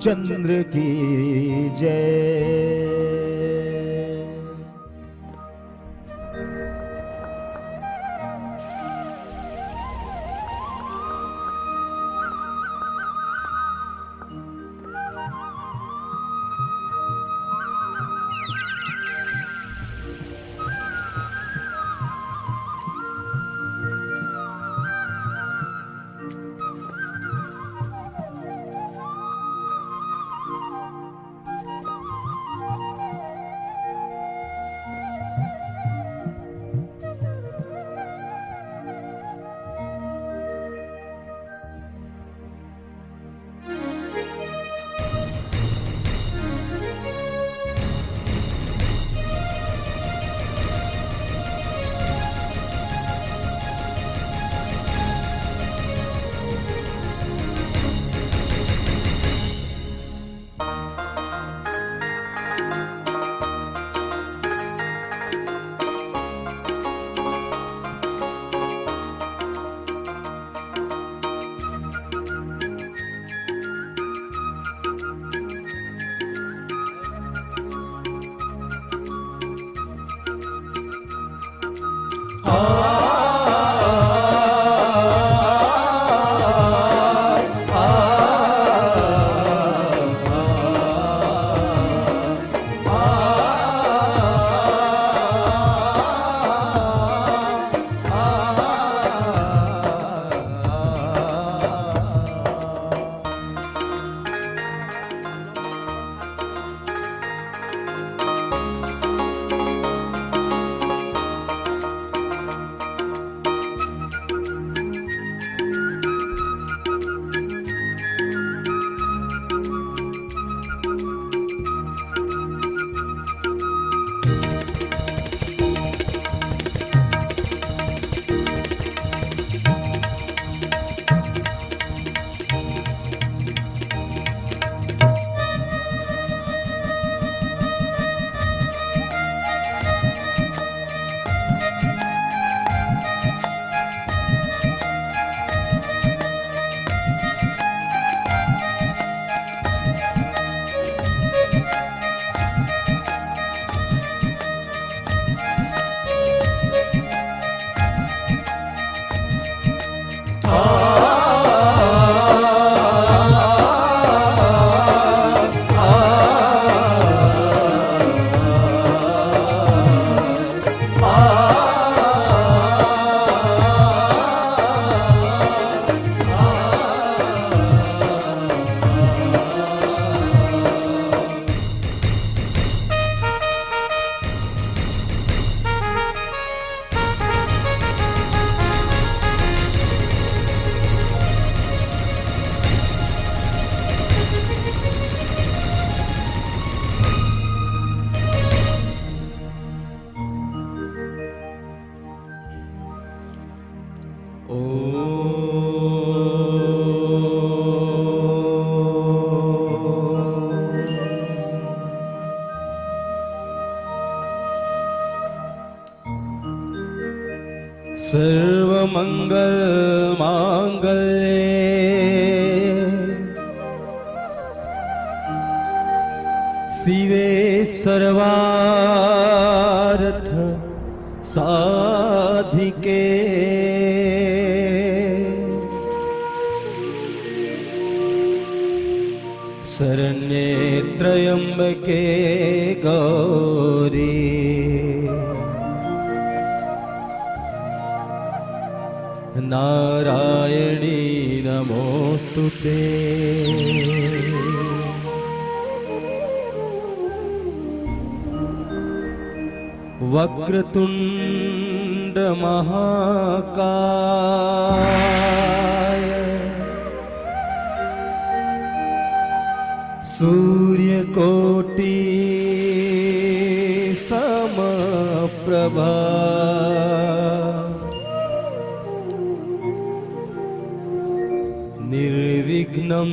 रामचंद्र की जय। सर्वमंगल मांगल्ये शिवे सर्वार्थ साधिके शरण्ये त्र्यंबके गौरी नारायणी नमोस्तुते। वक्रतुंड महाकाय सूर्यकोटि समप्रभा निर्विघ्नं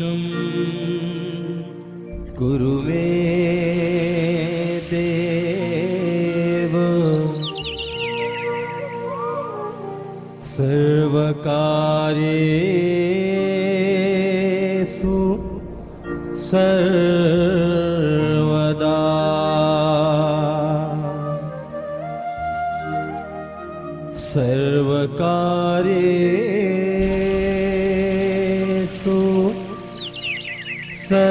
कुरु मे देव सर्वकार्येषु सर्वदा सर्वकार्येषु सर्वदा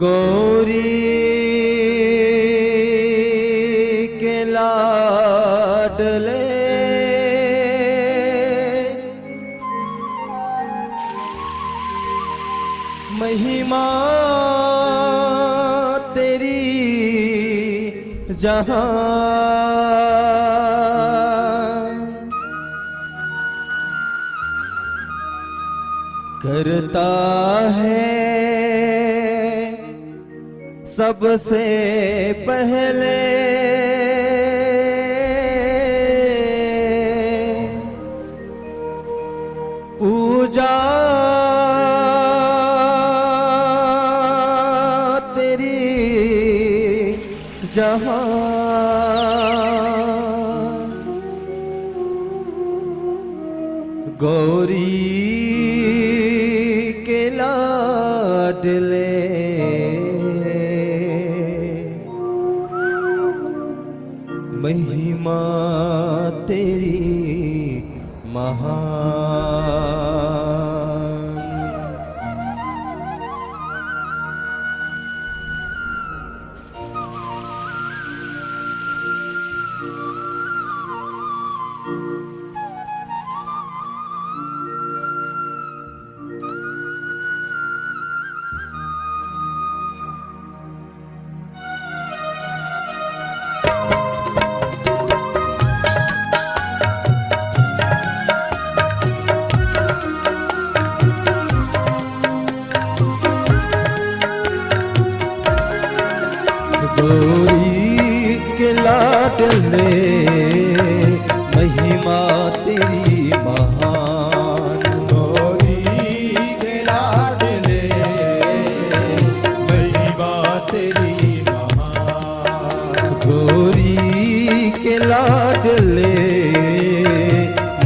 गौरी के लाडले महिमा तेरी जहां करता है सबसे पहले पूजा तेरी जहां गौरी के लाडले महिमा तेरी महान। गौरी के लाडले महिमा तेरी महान। गौरी के लाडले महिमा तेरी महान। गौरी के लाडले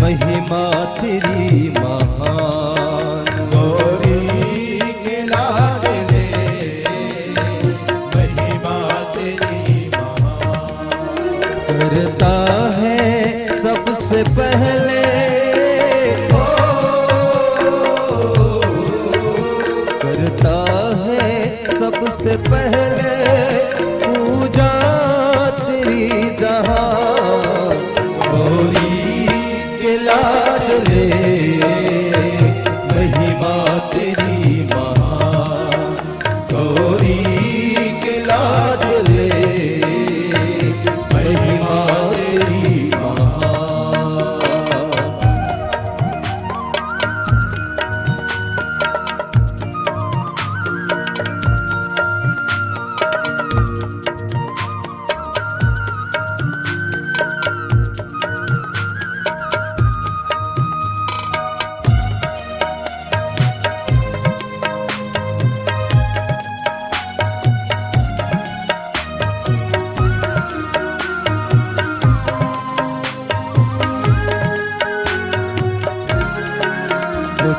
महिमा तेरी महान। गौरी के लाडले महिमा तेरी महान। करता है सबसे पहले करता है सबसे पहले पूजा तेरी जहां गौरी के लाडले महिमा तेरी महान। गौरी के लाडले महिमा तेरी महान।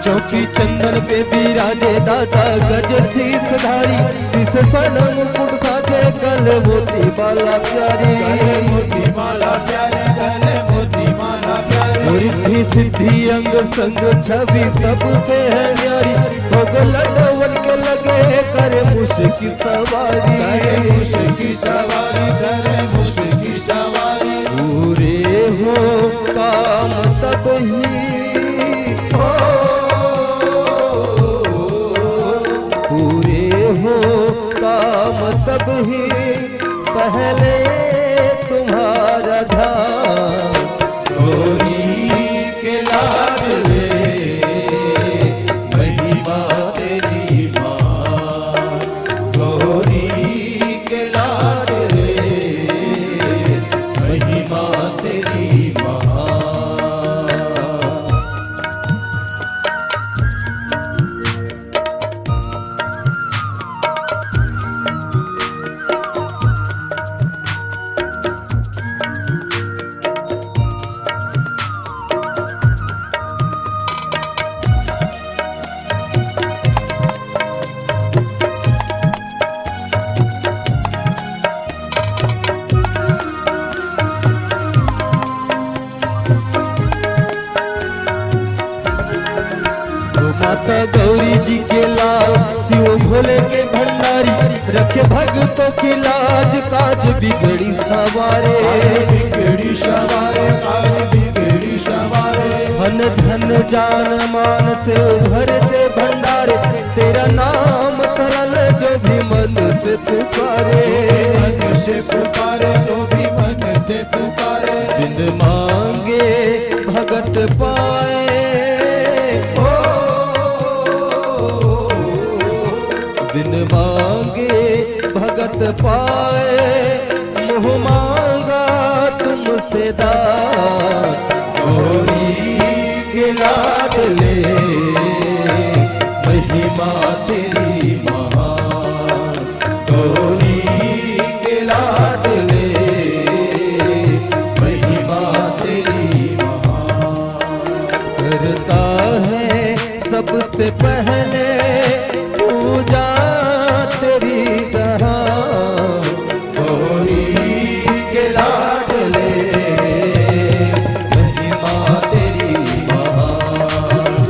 चौकी चंदन पे विराजे दादा गज शीस धारी शीस सन मुकुट साजे गले मोती माला प्यारी। गले मोती माला प्यारी। गले मोती माला प्यारी। रिद्धि सिद्धि अंग संग छवि सबसे है न्यारी। लडवल के लगे करे मुश्किल सवारी। करे मुश्किल सवारी। करे मुश्किल सवारी। पूरे हो काम तब ही पूरे हो काम तब ही पहले तुम्हारा ध्यान। गौरी के लाडले महिमा तेरी महान। गौरी के लाडले महिमा तेरी महान। माता गौरी जी के लाल, शिव भोले के भंडारी, रखे भक्तों की लाज, काज बिगड़ी सवारे, बिगड़ी सवारे, काज बिगड़ी सवारे। धन धन जान मान से भर दे भंडारे, तेरा नाम तरल जो भी मन से पुकारे, मन से पुकारे, तो भी मन से पुकारे। बिन मांगे भगत पाए, बिन मांगे भगत पाए, मुँह मांगा तुमसे दान, गौरी के लाडले, महिमा तेरी महान। गौरी के लाडले, महिमा तेरी महान। करता है सबसे पहले पूजा तेरी जहाँ, गौरी के लाडले, महिमा तेरी महान।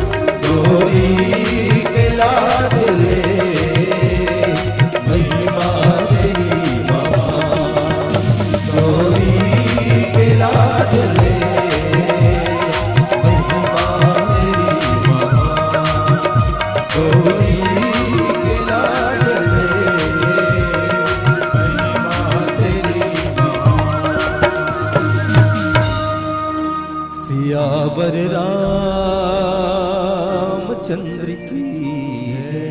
गौरी के लाडले, महिमा तेरी महान। गौरी के लाडले, महिमा तेरी महान। गौरी के लाडले, महिमा तेरी सियावर रामचंद्र की जय।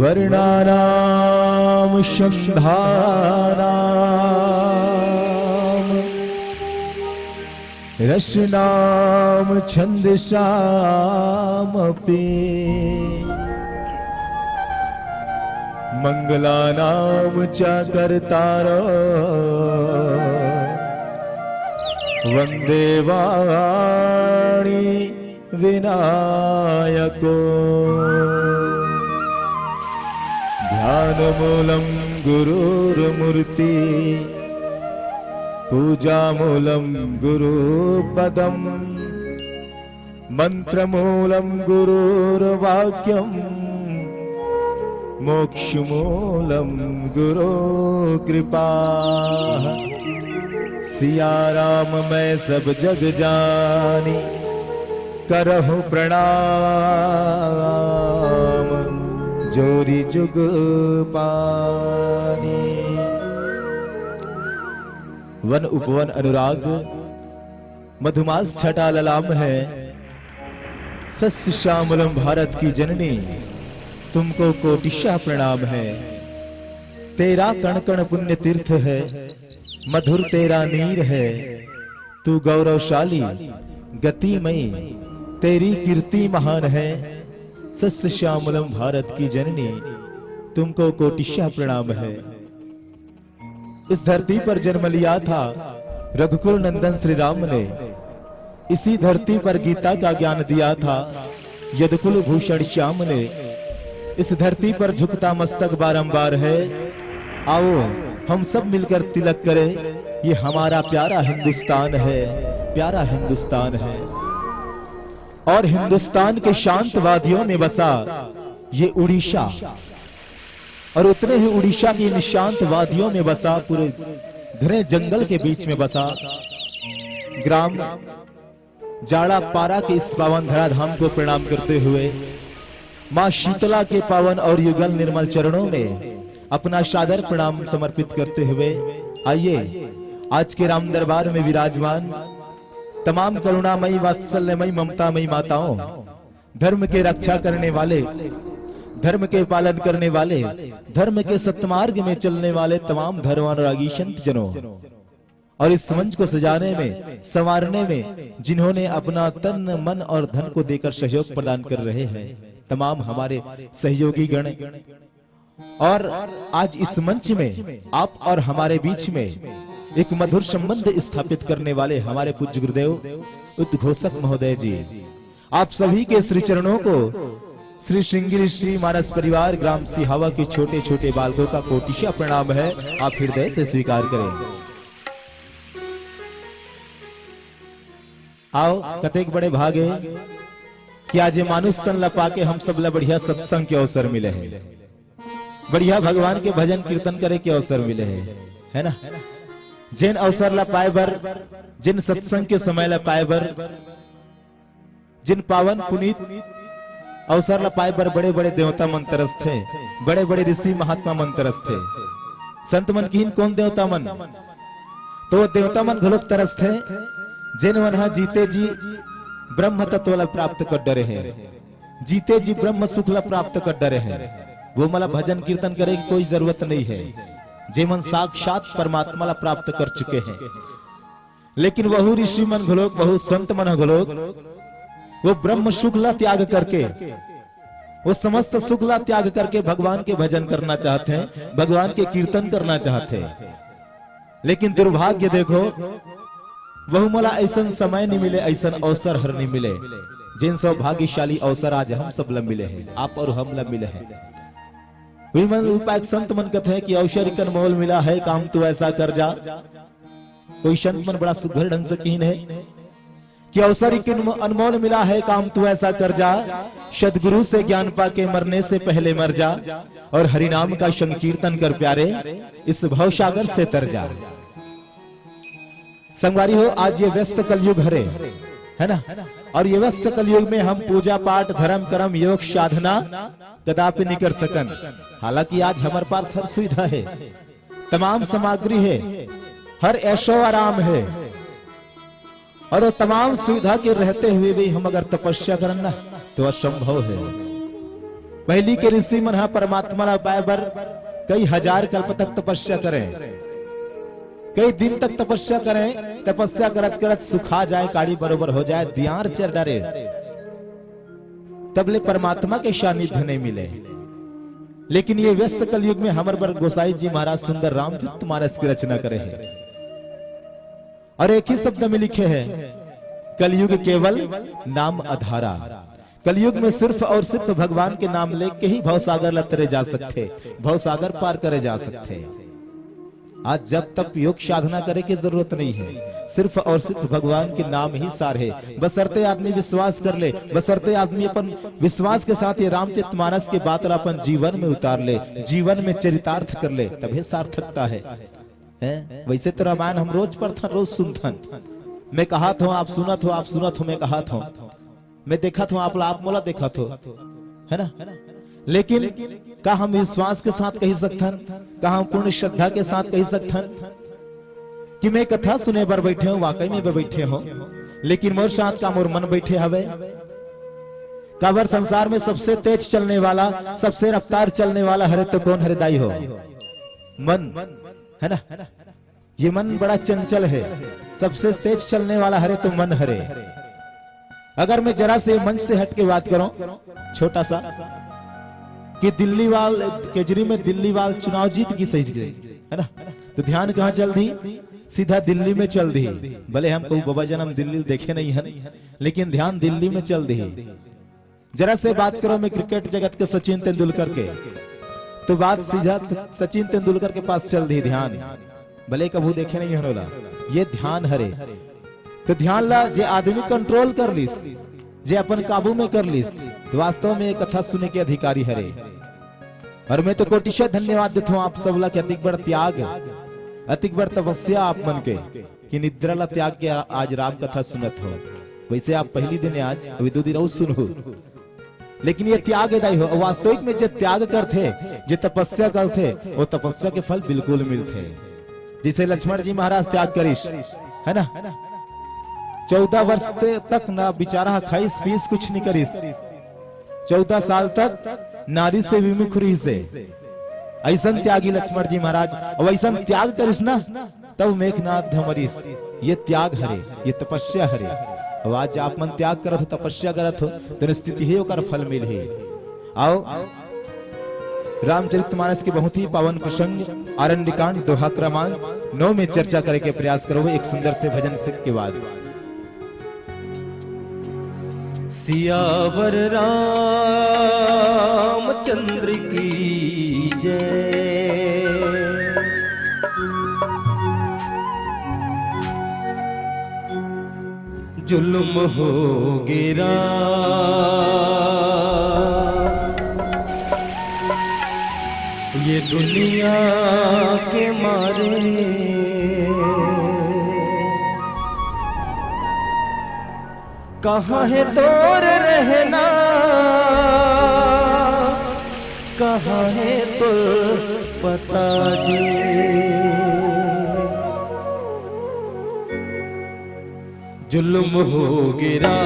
वर्णानाम शंधानाम, रसनाम छंदसामपि, मंगलानाम च कर्तारो, वंदे वाणी विनायको। ध्यानमूलं गुरुर्मूर्ति, पूजामूलं गुरुपदं, मंत्रमूलं गुरुर्वाक्यं, मोक्षमूलं गुरो कृपा। सिया राम मैं सब जग जानी, करहु प्रणाम, जोरी जुग पानी। वन उपवन अनुराग, मधुमास छटा ललाम है, सस्य श्यामलम भारत की जननी, तुमको कोटिशा प्रणाम है। तेरा कण कण पुण्य तीर्थ है, मधुर तेरा नीर है, तू गौरवशाली गतिमयी, तेरी कीर्ति महान है। सस्य श्यामलम भारत की जननी, तुमको कोटिशा प्रणाम है। इस धरती पर जन्म लिया था रघुकुल नंदन श्री राम ने, इसी धरती पर गीता का ज्ञान दिया था यदुकुल भूषण श्याम ने। इस धरती पर झुकता मस्तक बारंबार है, आओ हम सब मिलकर तिलक करें, ये हमारा प्यारा हिंदुस्तान है, प्यारा हिंदुस्तान है। और हिंदुस्तान के शांत वादियों में बसा ये उड़ीसा, और उतने ही उड़ीसा की इन शांत वादियों में बसा, पूरे घने जंगल के बीच में बसा ग्राम जाड़ा पारा के इस पावन धराधाम को प्रणाम करते हुए, मां शीतला के पावन और युगल निर्मल चरणों में अपना सादर प्रणाम समर्पित करते हुए, आइए आज के राम दरबार में विराजमान तमाम करुणामयी वात्सल्यमयी ममतामयी माताओं, धर्म के रक्षा करने वाले, धर्म के पालन करने वाले, धर्म के सत्यमार्ग में चलने वाले तमाम धर्मानुरागी संत जनों, और इस मंच को सजाने में, संवारने में जिन्होंने अपना तन मन और धन को देकर सहयोग प्रदान कर रहे हैं, तमाम हमारे सहयोगी गण, और आज इस मंच में आप और हमारे बीच में एक मधुर संबंध स्थापित करने वाले हमारे पूज्य गुरुदेव उद्घोषक महोदय जी, आप सभी के श्री चरणों को श्री श्रृंगिरी श्री मानस परिवार ग्राम सिहावा के छोटे छोटे बालकों का कोटिशा प्रणाम है, आप हृदय से स्वीकार करें। आओ कतेक बड़े भागे कि आज ये मानुष तन लपा के हम सब ला बढ़िया सत्संग के अवसर मिले हैं, बढ़िया भगवान के भजन कीर्तन करे के अवसर मिले हैं, है ना। जिन अवसर ला पाए बर, जिन सत्संग के समय ला पाए बर, जिन पावन पुनीत अवसर ला पाए बर बड़े बड़े देवता मन तरस थे, बड़े बड़े ऋषि महात्मा मन तरस थे। संत मन की कौन देवता मन, तो देवता मन घलोक तरस थे जिन मन हा जीते जी ब्रह्म तत्व ला प्राप्त कर डरे हैं, जीते जी ब्रह्म सुख ला प्राप्त कर डरे हैं। वो मला भजन कीर्तन करे की कोई जरूरत नहीं है, जे मन साक्षात परमात्मा ला प्राप्त कर चुके हैं। लेकिन वह ऋषि मन घलोक, वह संत मन घलोक वो ब्रह्म सुख ला त्याग करके, वो समस्त सुख ला त्याग करके भगवान के भजन करना चाहते हैं, भगवान के कीर्तन करना चाहते हैं। लेकिन दुर्भाग्य देखो, वह मला ऐसा समय नहीं मिले, ऐसा अवसर हर नहीं मिले, जिन सौभाग्यशाली अवसर आज हम सब ला मिले हैं, आप और हम ला मिले हैं। उपाय संत मन कहते हैं कि अवसर कन मोल मिला है, काम तू ऐसा कर जा। कोई संत मन बड़ा सुघर ढंग से कीन है कि अवसर अनमोल मिला है, काम तू ऐसा कर जा, सदगुरु से ज्ञान पाके मरने से पहले मर जा, और हरिनाम का संकीर्तन कर प्यारे, इस भवसागर से तर जा। संगवारी हो, आज ये व्यस्त कलयुग हरे, है ना, और ये व्यस्त कलयुग में हम पूजा पाठ धर्म कर्म योग साधना कदापि नहीं कर सकन। हालांकि आज हमारे पास हर सुविधा है, तमाम सामग्री है, हर ऐशो आराम है, और वो तमाम सुविधा के रहते हुए भी हम अगर तपस्या करना तो असंभव है। पहली के ऋषि मन परमात्मा पाए बर कई हजार कल्प तक तपस्या करें, कई दिन तक तपस्या करें, तपस्या करत करत सुखा जाए, काड़ी बरोबर हो जाए, दियार चर डरे, तबले परमात्मा के सानिध्य नहीं मिले। लेकिन ये व्यस्त कलयुग में हमारे बर गोसाई जी महाराज सुंदर रामचरित मानस की रचना करे हैं, और एक ही शब्द में लिखे हैं, कलयुग केवल नाम आधारा। कलयुग में सिर्फ और सिर्फ भगवान के नाम लेके ही भवसागर लतरे जा सकते, भवसागर पार करे जा सकते। आज जब तक योग साधना करे की जरूरत नहीं है, सिर्फ और सिर्फ भगवान के नाम ही सार है। बसरते आदमी विश्वास कर ले, बसरते आदमी अपन विश्वास के साथ ये रामचरित मानस के बात अपन जीवन में उतार ले, जीवन में चरितार्थ कर ले, तभी सार्थकता है। वैसे तो रामायण हम रोज पढ़थन, रोज सुनथन, मैं कहा था आप सुनत हो, आप सुनत हो, मैं कहा था, मैं देखा था, आप मोला देखा था, है ना। लेकिन का हम विश्वास के साथ कही सकथन, का हम पूर्ण श्रद्धा के साथ कही सकथन कि मैं कथा सुने बर बैठे हूं, वाकई में बैठे हो, लेकिन मोर साथ का मोर मन बैठे हवे। काबर संसार में सबसे तेज चलने वाला, सबसे रफ्तार चलने वाला हरे तो कौन हृदय हो, मन, है ना। ये मन बड़ा चंचल है, सबसे तेज चलने वाला हरे तो मन हरे। अगर मैं जरा से मन से हट के बात करूं, छोटा सा, कि दिल्ली वाल केजरी में दिल्ली वाल चुनाव जीत की सही गई, है ना, तो ध्यान कहां चल दी, सीधा दिल्ली में चल दी। भले हम कोई बाबा जन्म दिल्ली देखे नहीं है, लेकिन ध्यान दिल्ली में चल दी। जरा से बात करो मैं क्रिकेट जगत के सचिन तेंदुलकर के, तो बात सीधा सचिन तेंदुलकर के पास चल दी ध्यान, भले कभू देखे नहीं हनोला, ये ध्यान हरे। तो ध्यान ला जे आदमी कंट्रोल कर लिस, जे अपन काबू में कर लिस, तो वास्तव में एक कथा सुने के अधिकारी हरे। और मैं तो कोटिशा धन्यवाद देता हूं आप सब ला के अधिक बड़ त्याग, अधिक बड़ तपस्या आप मन के, कि निद्रा ला त्याग के आज राम कथा सुनत हो। वैसे आप पहली दिन आज अभी 2 दिन और सुनो, लेकिन ये त्याग दाई हो। वास्तविक में जो त्याग करते, जो तपस्या करते, वो तपस्या के फल बिल्कुल मिलते। जिसे लक्ष्मण जी महाराज त्याग करिस, है ना, 14 वर्ष तक ना बेचारा खाइस पीस कुछ नहीं करिस, 14 साल तक नारी से विमुख रही से, ऐसा त्यागी लक्ष्मण जी महाराज। और ऐसा त्याग करिस ना, तब मेघनाथ धमरिस। ये त्याग हरे, ये तपस्या हरे। अब आज आप मन त्याग करत हो, तपस्या करत हो, तो निश्चित ही ओकर फल मिले। आओ रामचरितमानस के बहुत ही पावन प्रसंग आरण्यकांड दोहा क्रमांक 9 में चर्चा करे के प्रयास करो एक सुंदर से भजन से के बाद। सियावर रामचंद्र की जय, जुल्म हो गिरा ये दुनिया के मारे, कहाँ है तोर रहना, कहाँ है तो पता जी। जुल्म हो गिरा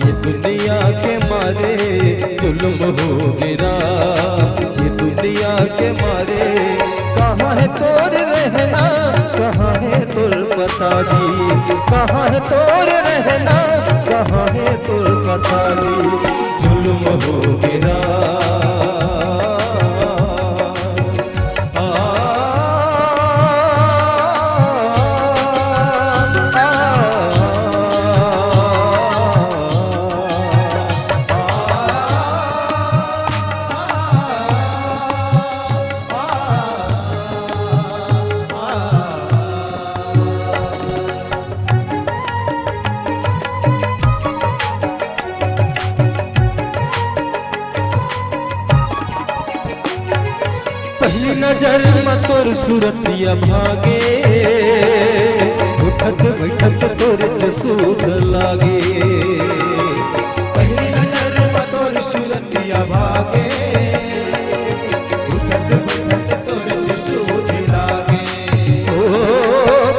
ये दुनिया के मारे, जुल्म हो गिरा ये दुनिया के मारे, कहाँ है तोर रहना, कहाँ है तोर पता जी, कहाँ है तोर रहना, कहाँ है तोर पता जी। जुल्म हो गिरा पहली नजर में तोर सूरतिया भागे, उठत बैठत तोर जसूद लागे। पहली नजर में तोर सूरतिया भागे, उठत बैठत तोर जसूद लागे। ओ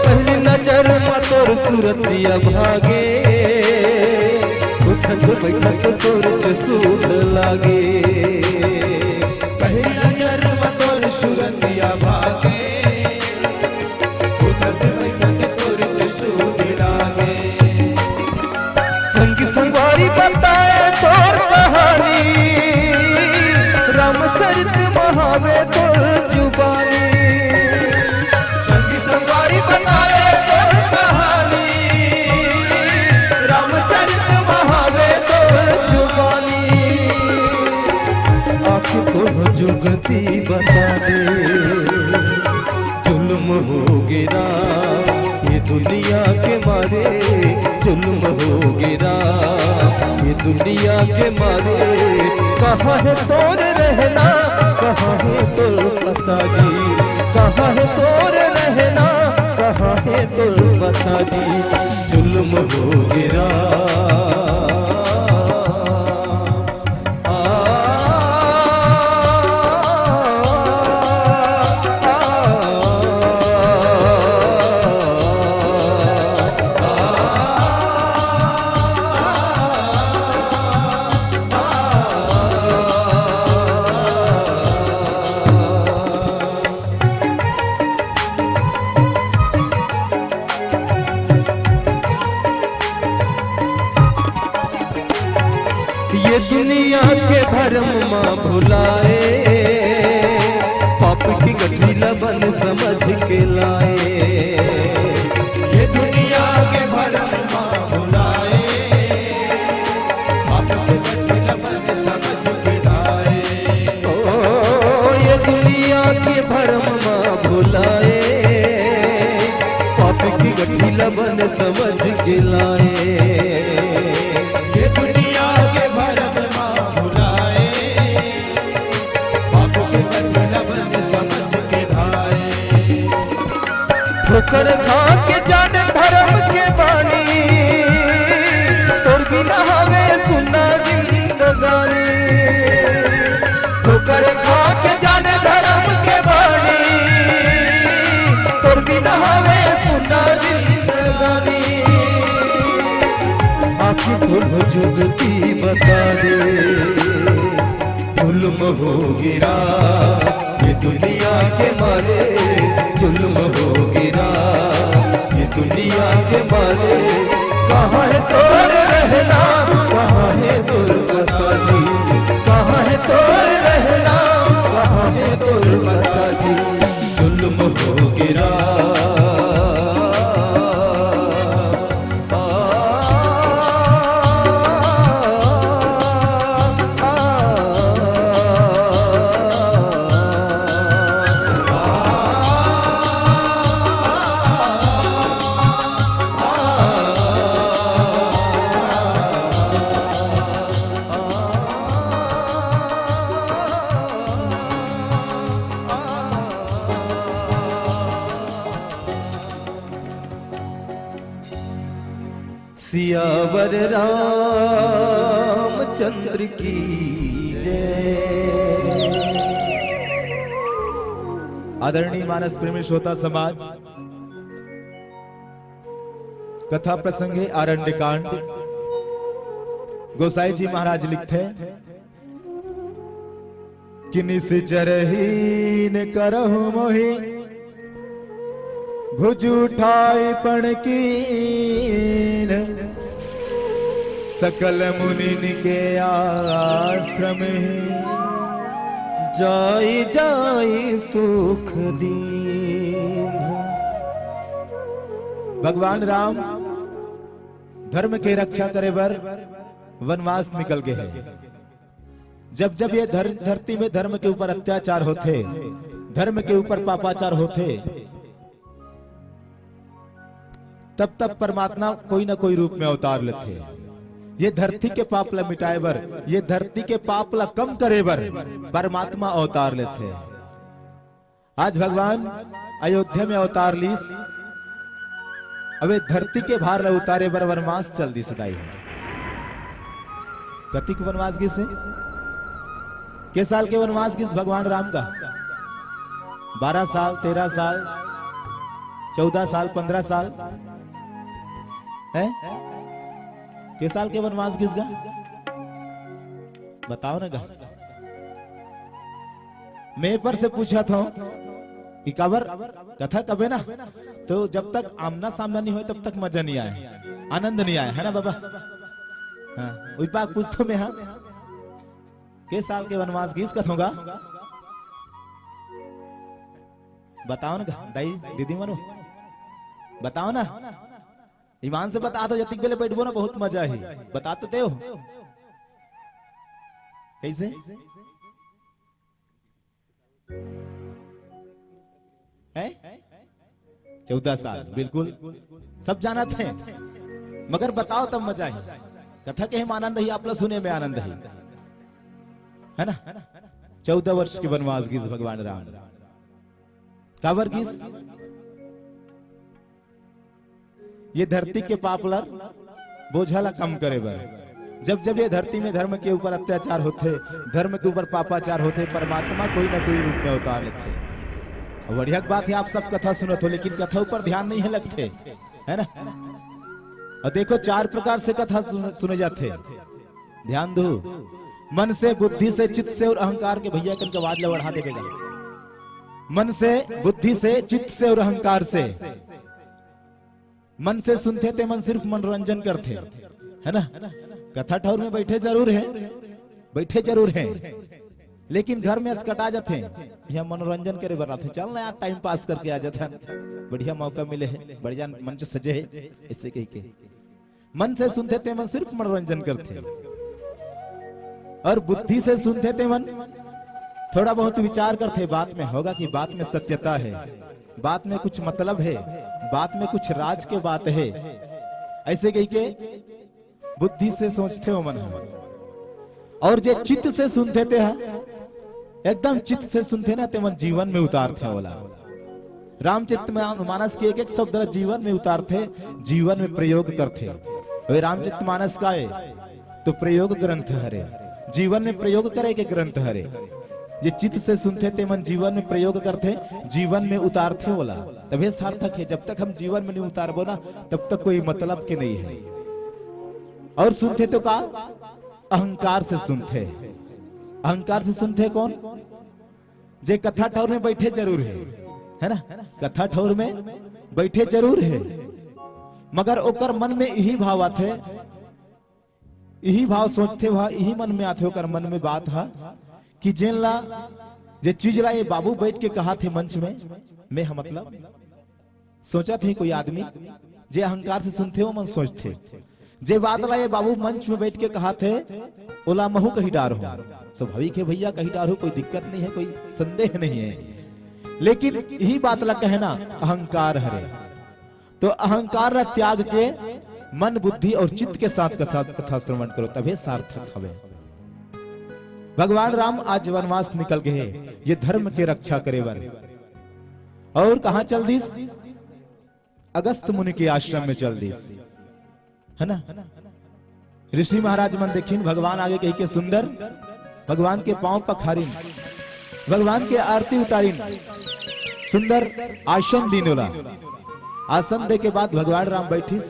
पहली नजर में तोर सूरतिया भागे, उठत बैठत तोर जसूद लागे। पहली नजर सूरतिया भागे, उठत बैठत तोर जसूद लागे। संग संगवारी बताए तोर कहानी, रामचरित महावे तोर जुबानी। संग संगवारी बताए तोर कहानी, रामचरित महावे तोर जुबानी। आँख को जुगती बता दे, जुल्म हो गिरा ये दुनिया के मारे, जुल्म हो गिरा ये दुनिया के मारे। कहाँ है तोर रहना, कहाँ है तोर पता जी, कहाँ है तोर रहना, कहाँ है तोर पता जी। जुल्म हो गिरा ये दुनिया के भरम माँ भुलाए, पाप की गठरी लबन समझ के लाए। ये दुनिया के भरम माँ भुलाए, पाप की गठरी लबन समझ के लाए। ओ ये दुनिया के भरम माँ भुलाए, पाप की गठरी लबन समझ के लाए। ठोकर खा के जान धर्म के बानी, तोर बिना हवे सुना जिंदगानी। ठोकर खा के जान धर्म के बानी, तोर बिना हवे सुना जिंदगानी। आँखी खोल जुगती बता दे, जुल्म हो गिरा ये दुनिया के मारे, जुल्म हो गिरा ये दुनिया के मारे। कहाँ है तोर रहना, कहाँ है तोर पता जी, कहाँ है तोर रहना, कहाँ है तोर पता जी। जुल्म हो गिरा सियावर रामचंद्र की जय। आदरणीय मानस प्रेमी श्रोता समाज, कथा प्रसंग है आरण्य कांड। गोसाई जी महाराज लिखते कि निश्चरहीन करहु मोहि भुज उठाई पण कीन, सकल मुनिन के आश्रम जाई जाई सुख दीन। भगवान राम धर्म के रक्षा करे बर वनवास निकल गए हैं। जब जब ये धरती में धर्म के ऊपर अत्याचार होते, धर्म के ऊपर पापाचार होते, तब तब परमात्मा कोई ना कोई रूप में अवतार लेते। ये धरती के पाप ला मिटाए बर, ये धरती के पाप ला कम करे बर परमात्मा अवतार लेते। आज भगवान अयोध्या में अवतार लीस, अबे धरती के भार ला उतारे बर वनवास चल दी सदाई है। कति के वनवास किस है? के साल के वनवास किस भगवान राम का? 12 साल, 13 साल, 14 साल, 15 साल है? के साल के वनवास किस गा? बताओ ना गा। मैं पर से पूछा था कि कबर कथा कबे ना, तो जब तक आमना सामना नहीं हो तब तक मजा नहीं आए, आनंद नहीं आए, है ना बाबा? हाँ, पाक पूछतो में। हाँ, के साल के वनवास किस कथ होगा? बताओ ना दाई दीदी मनो, बताओ ना, ईमान से बता दो। जतिक बेले बैठबो ना बहुत मजा ही, बता तो दे। कैसे है? 14 साल, बिल्कुल सब जाना थे, मगर बताओ तब मजा ही। कथा के हम आनंद ही, आप लोग सुने में आनंद ही, है ना? 14 वर्ष के वनवास गीस भगवान राम कावर गीस। ये धरती के पापलर बोझा ला कम करे बर। जब जब ये धरती में धर्म के ऊपर अत्याचार होते, धर्म के ऊपर पापाचार होते, परमात्मा कोई ना कोई रूप में अवतार लेते। बढ़िया बात है, आप सब कथा सुनत हो, लेकिन कथा ऊपर ध्यान नहीं है लगते, है ना? और देखो 4 प्रकार से कथा सुने जाते, ध्यान दो। मन से, बुद्धि से, चित्त से और अहंकार के। भैया कन आवाज ला बढ़ा देगा। मन से, बुद्धि से, चित्त से और अहंकार से। मन से सुनते थे, मन सिर्फ मनोरंजन करते, है ना? कथा ठौर में बैठे जरूर है, बैठे जरूर है, लेकिन घर में अस्कटा जाते हैं। यहाँ मनोरंजन करे बनाते, चल ना यार टाइम पास करके आ जाता, बढ़िया मौका मिले है, बढ़िया मंच सजे है, ऐसे कह के मन से सुनते थे, मन सिर्फ मनोरंजन करते। और बुद्धि से सुनते थे, मन थोड़ा बहुत विचार करते, बात में होगा कि बात में सत्यता है, बात में कुछ मतलब है, बात में कुछ राज के बात है, ऐसे कह के बुद्धि से सोचते हो मन। और जे चित्त से सुनते थे, एकदम चित्त से सुनते ना, ते मन जीवन में उतारते वाला। रामचरितमानस के एक एक शब्द जीवन में उतारते, जीवन में प्रयोग करते। वे रामचरितमानस का है तो प्रयोग ग्रंथ हरे, जीवन में प्रयोग करे के ग्रंथ हरे। जे चित्त से सुनते थे, मन जीवन में प्रयोग करते, जीवन में उतारते वाला, तभी सार्थक है। जब तक हम जीवन में नहीं उतारबो ना, तब तक कोई मतलब के नहीं है। और सुनते तो का अहंकार से सुनते। अहंकार से सुनते कौन? जे कथा ठौर में बैठे जरूर है ना? कथा ठौर में बैठे जरूर है, मगर ओकर मन में यही भाव आते, यही भाव सोचते, वहा यही मन में आते, ओकर मन में बात है कि जेन ला जे चीज ला ये बाबू बैठ के कहा थे मंच में, मैं हम मतलब सोचा थे कोई आदमी जे अहंकार से सुनते हो मन सोचते, जे बात ला ये बाबू मंच में बैठ के कहा थे, ओला महू कहीं डार हो, स्वाभाविक है भैया, कहीं डार हो, कोई दिक्कत नहीं है, कोई संदेह नहीं है। लेकिन यही बात ला कहना अहंकार हरे, तो अहंकार ला त्याग के मन, बुद्धि और चित्त के साथ कथा श्रवण करो, तभी सार्थक हवे। भगवान राम आज वनवास निकल गए, ये धर्म के रक्षा करे बर। और कहा चल दीस? अगस्त मुनि के आश्रम में चल दीस। है ना। ऋषि महाराज मन देखिन भगवान आगे कही के सुंदर, भगवान के पांव पखारिन, भगवान के आरती उतारिन, सुंदर आसन दीनोला। आसन दे के बाद भगवान राम बैठिस,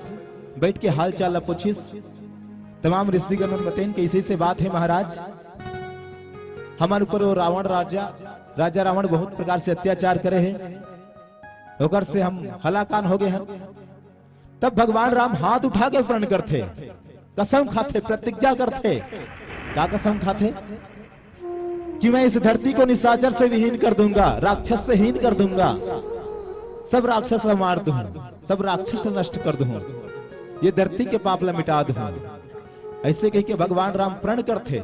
बैठ के हाल चाल पूछिस। तमाम ऋषिगण बतेन कैसे से बात है महाराज, हमारे ऊपर वो रावण राजा रावण बहुत प्रकार से अत्याचार करे हैं, होकर से हम हलाकान हो गए हैं। तब भगवान राम हाथ उठा के प्रण करते, कसम खाते, प्रतिज्ञा करते। क्या कसम खाते? कि मैं इस धरती को निशाचर से विहीन कर दूंगा, राक्षस से हीन कर दूंगा, सब राक्षस ला मार दूं, सब राक्षस नष्ट कर दूं, ये धरती के पाप ला मिटा दूं। ऐसे कह के भगवान राम प्रण करते,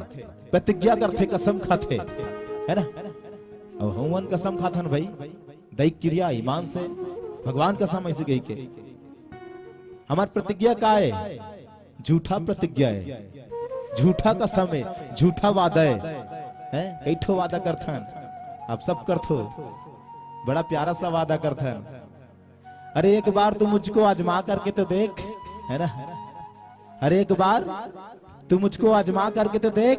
प्रतिज्ञा करते, कसम खाते, है ना। और हवन कसम खाते भाई, दैहिक क्रिया ईमान से भगवान कसम ऐसे कह के। हमारी प्रतिज्ञा का है? झूठा प्रतिज्ञा है, झूठा कसम है, झूठा वादा है। कैठो वादा करथन, आप सब करथो, बड़ा प्यारा सा वादा करथन। अरे एक बार तू मुझको आजमा करके तो देख, है ना। अरे एक बार तू मुझको आजमा करके तो देख,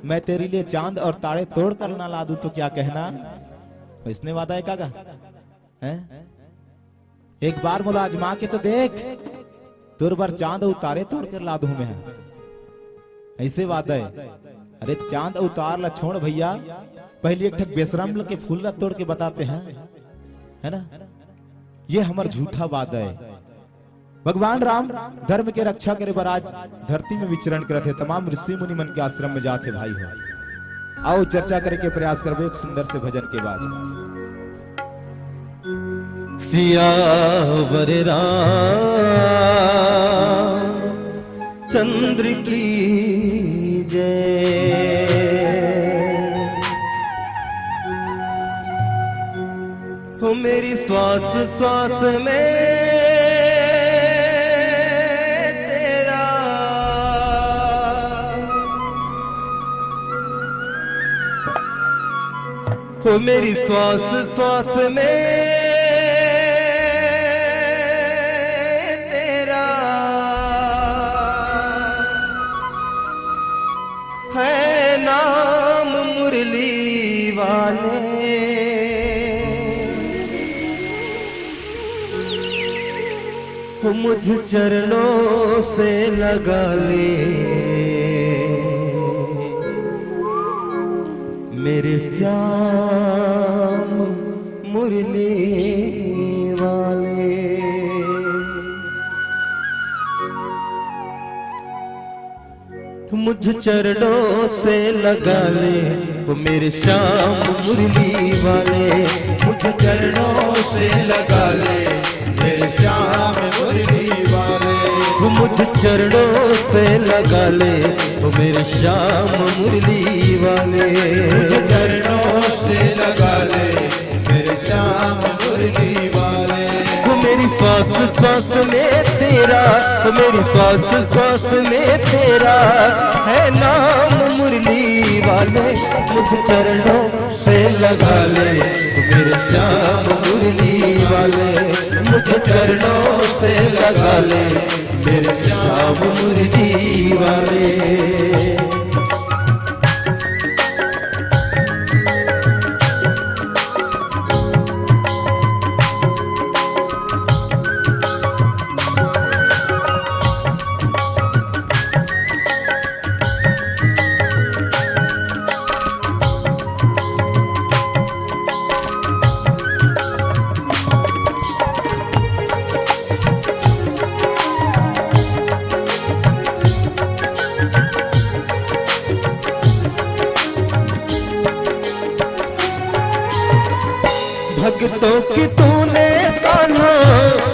मैं तेरे लिए चांद और तारे तोड़ कर ना ला दूं तो क्या कहना। इसने वादा है कागा, हैं? एक बार मुझे आजमा के तो देख, तुर बार चांद और तारे तोड़ कर ला दूं मैं, ऐसे वादा है। अरे चांद उतार ला छोड़ भैया, पहले एक ठक बेशरम के फूल ला तोड़ के बताते हैं, है ना। ये हमारा झूठा वादा है। भगवान राम धर्म के रक्षा करे बर आज धरती में विचरण करते, तमाम ऋषि मुनि मन के आश्रम में जाते भाई हो। आओ चर्चा करे के प्रयास करबे एक सुंदर से भजन के बाद। सियावर चंद्र की जय, हो मेरी श्वास श्वास में तेरा, हो मेरी श्वास श्वास में तेरा है नाम मुरली वाले। मुझ चरणों से लगा ले मेरे श्याम मुरली वाले। मुझ चरणों से लगा ले वो मेरे श्याम मुरली वाले, मुझ चरणों से लगा ले मेरे श्याम मुरली वाले, वो मुझ चरणों से लगा ले वो मेरे श्याम मुरली वाले, मुझ चरणों से लगा ले मेरे श्याम मुरली वाले। वो मेरी श्वास श्वास में तेरा, वो मेरी श्वास श्वास में तेरा है नाम मुरली वाले, मुझ चरणों से लगा ले वो मेरे श्याम मुरली वाले, मुझ चरणों से लगा ले मेरे श्याम मुरली वाले। भक्तों की तूने कान्हा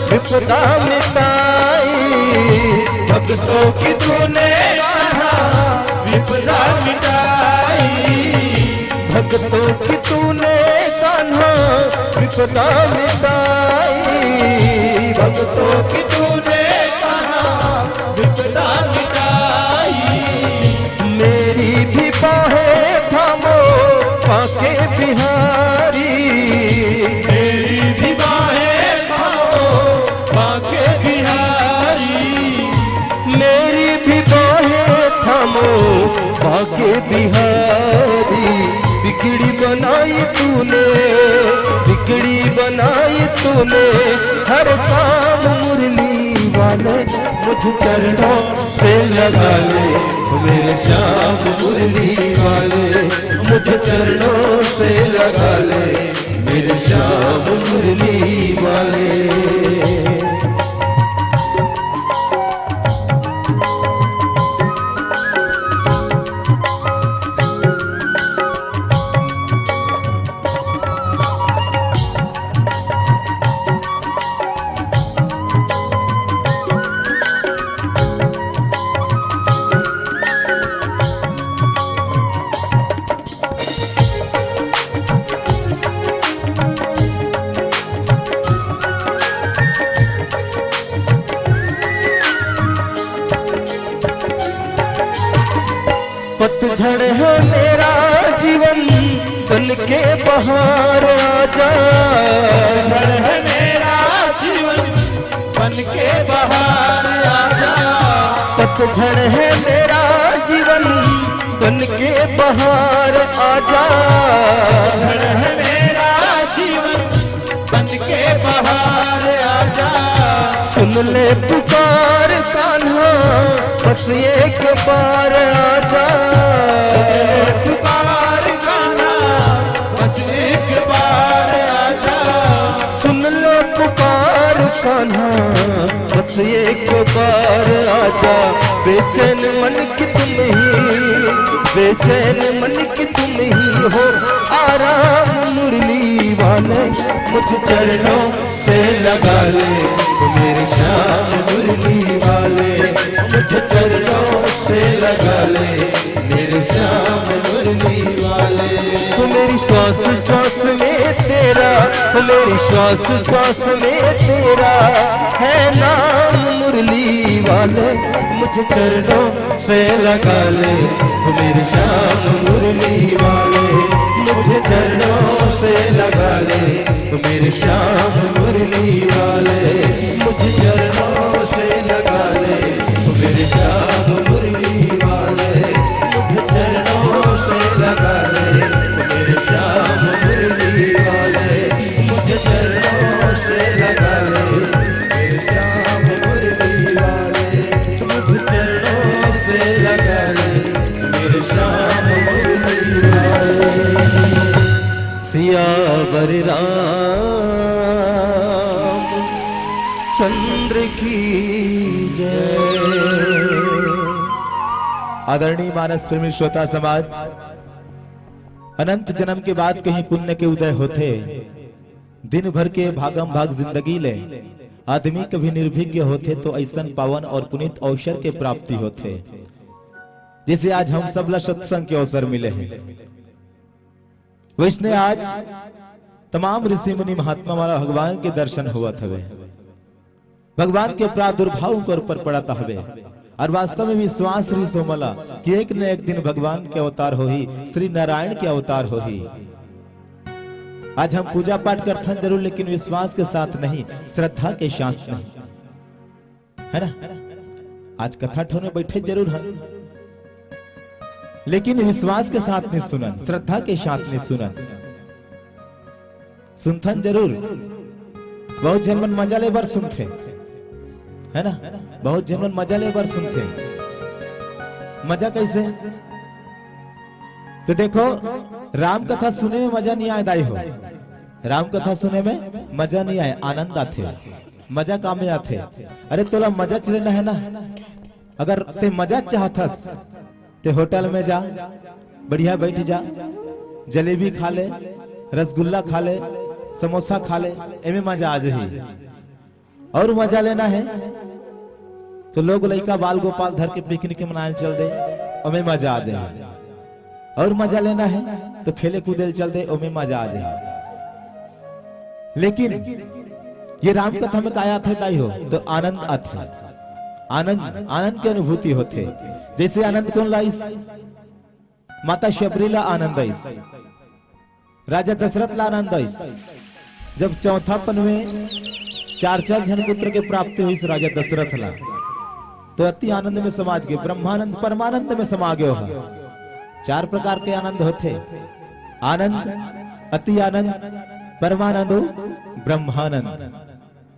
विपदा मिटाई, भक्तों की तूने कान्हा विपदा मिटाई, भक्तों की तूने कान्हा विपदा मिटाई, भक्तों की तूने कान्हा विपदा मिटाई। मेरी भी बाहें थामो पाके बिहारी, मेरी भी बाहें थामो पाके बिहारी, बनाई तूने, बिगड़ी बनाई तूने, हर काम मुरली वाले मुझ चरणों से लगा ले, मेरे श्याम मुरली वाले मुझ चरणों से लगा ले, मेरे श्याम मुरली वाले। पतझड़ है मेरा जीवन बन के बहार आजा, पतझड़ है मेरा जीवन बन के बहार आजा, पतझड़ है मेरा जीवन बन के बहार आजा, पतझड़ है मेरा जीवन बन के बहार आजा। सुन ले पुकार कान्हा बस एक बार आजा, पुकार कान्हा बस एक बार आजा, सुन लो पुकार कान्हा बस एक बार आजा। बेचैन मन की तुम ही, बेचैन मन की तुम ही हो, आराम मुरली वाले मुझ चरणों से लगा ले, मेरे श्याम मुरली वाले मुझ चरणों से लगा ले, मेरे श्याम मुरली वाले। तो मेरी श्वास श्वास में तेरा, तो मेरी श्वास श्वास में तेरा है नाम मुरली वाले मुझ चरणों से लगा ले, मेरे श्याम मुरली वाले मुझ चरणों से लगा ले, मेरे श्याम मुरली वाले मुझ चरणों से लगा ले, मेरे श्याम मुरली वाले मुझ चरणों से लगा ले, मेरे श्याम मुरली वाले मुझ चरणों से लगा ले, मेरे श्याम मुरली वाले मुझ चरणों से लगा ले, मेरे श्याम मुरली वाले। सियावर राम चंद्र की जय। आदरणीय मानस प्रेमी श्रोता समाज, अनंत जन्म के बाद कहीं पुण्य के उदय होते, दिन भर के भागम भाग जिंदगी ले आदमी कभी निर्भिज्ञ होते तो ऐसा पावन और पुनीत अवसर के प्राप्ति होते, जिसे आज हम सब ला सत्संग के अवसर मिले हैं। वैष्णव आज तमाम ऋषि मुनि महात्मा वाला भगवान के दर्शन हुआ था, भगवान के प्रादुर्भाव कर ऊपर पड़ता हवे, और वास्तव में विश्वास रही सोमला कि एक न एक दिन भगवान के अवतार हो ही, श्री नारायण के अवतार हो ही। आज हम पूजा पाठ करते हैं जरूर, लेकिन विश्वास के साथ नहीं, श्रद्धा के साथ नहीं, है ना। आज कथा ठोने बैठे जरूर है, लेकिन विश्वास के साथ नहीं सुनन, श्रद्धा के साथ नहीं सुनन। सुनथन जरूर, बहुत जन मन मजा ले बार सुनते, है ना, बहुत जन मन मजा ले बार सुनते। मजा कैसे? तो देखो, राम कथा सुने में मजा नहीं आए दाई हो, राम कथा सुने में मजा नहीं आए, आनंद आते, मजा काम में आते। अरे तोला मजा चलेना है ना, अगर ते मजा चाहतस ते होटल में जा, बढ़िया बैठ जा, जलेबी खा ले, रसगुल्ला खा ले, समोसा खा ले, एमे मजा आ जाही। और मजा लेना है तो लोग लड़का बाल गोपाल धर के पिकनिक मनाने चल दे, ओमे मजा आ जाए। और मजा लेना है तो खेले कूदे चल दे, ओमे मजा आ जाए। लेकिन ये राम कथा में क्या आते ताई हो तो आनंद आते, आनंद आनंद की अनुभूति होते। जैसे आनंद कौन लाइस? माता शबरीला आनंद आइस, राजा दशरथ ला आनंद आइस। जब चौथापन में चार जन पुत्र के प्राप्ति हुई राजा दशरथ ला, तो अति आनंद में समाज के ब्रह्मानंद परमानंद में समा गयो है। चार प्रकार के आनंद होते, आनंद, अति आनंद, परमानंदो, ब्रह्मानंद,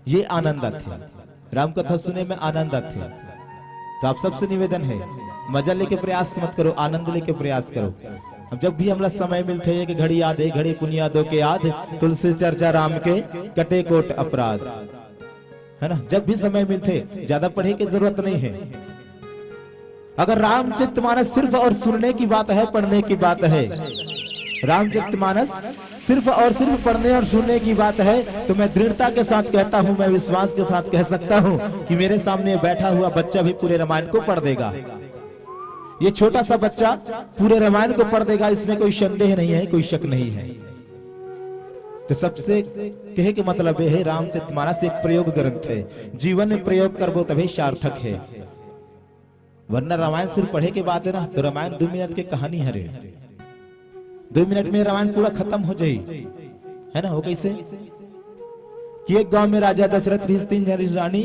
ये आनंद थे। राम कथा सुने में आनंद थे। तो आप सबसे निवेदन है, मजा लेके प्रयास मत करो, आनंद लेके प्रयास करो। अब जब भी हमला समय मिलते है कि घड़ी याद है, घड़ी पुनियादों के याद, तुलसी चर्चा राम के कटे कोट अपराध, है ना। जब भी समय मिलते, ज्यादा पढ़े की जरूरत नहीं है। अगर रामचरितमानस सिर्फ और सुनने की बात है, पढ़ने की बात है, रामचरितमानस सिर्फ और सिर्फ पढ़ने और सुनने की बात है, तो मैं दृढ़ता के साथ कहता हूं, मैं विश्वास के साथ कह सकता हूं कि मेरे सामने बैठा हुआ बच्चा भी पूरे रामायण को पढ़ देगा। ये छोटा सा बच्चा पूरे रामायण को पढ़ देगा, इसमें कोई संदेह नहीं है, कोई शक नहीं है। तो सबसे कहे के मतलब है, रामचरितमानस एक प्रयोग ग्रंथ है, जीवन में प्रयोग करबो तभी सार्थक है। वरना रामायण सिर्फ पढ़े के बाद है ना, तो रामायण 2 मिनट की कहानी है रे। 2 मिनट में रामायण पूरा खत्म हो जाए, है ना। वो कैसे कि एक गांव में राजा दशरथ 3 रानी,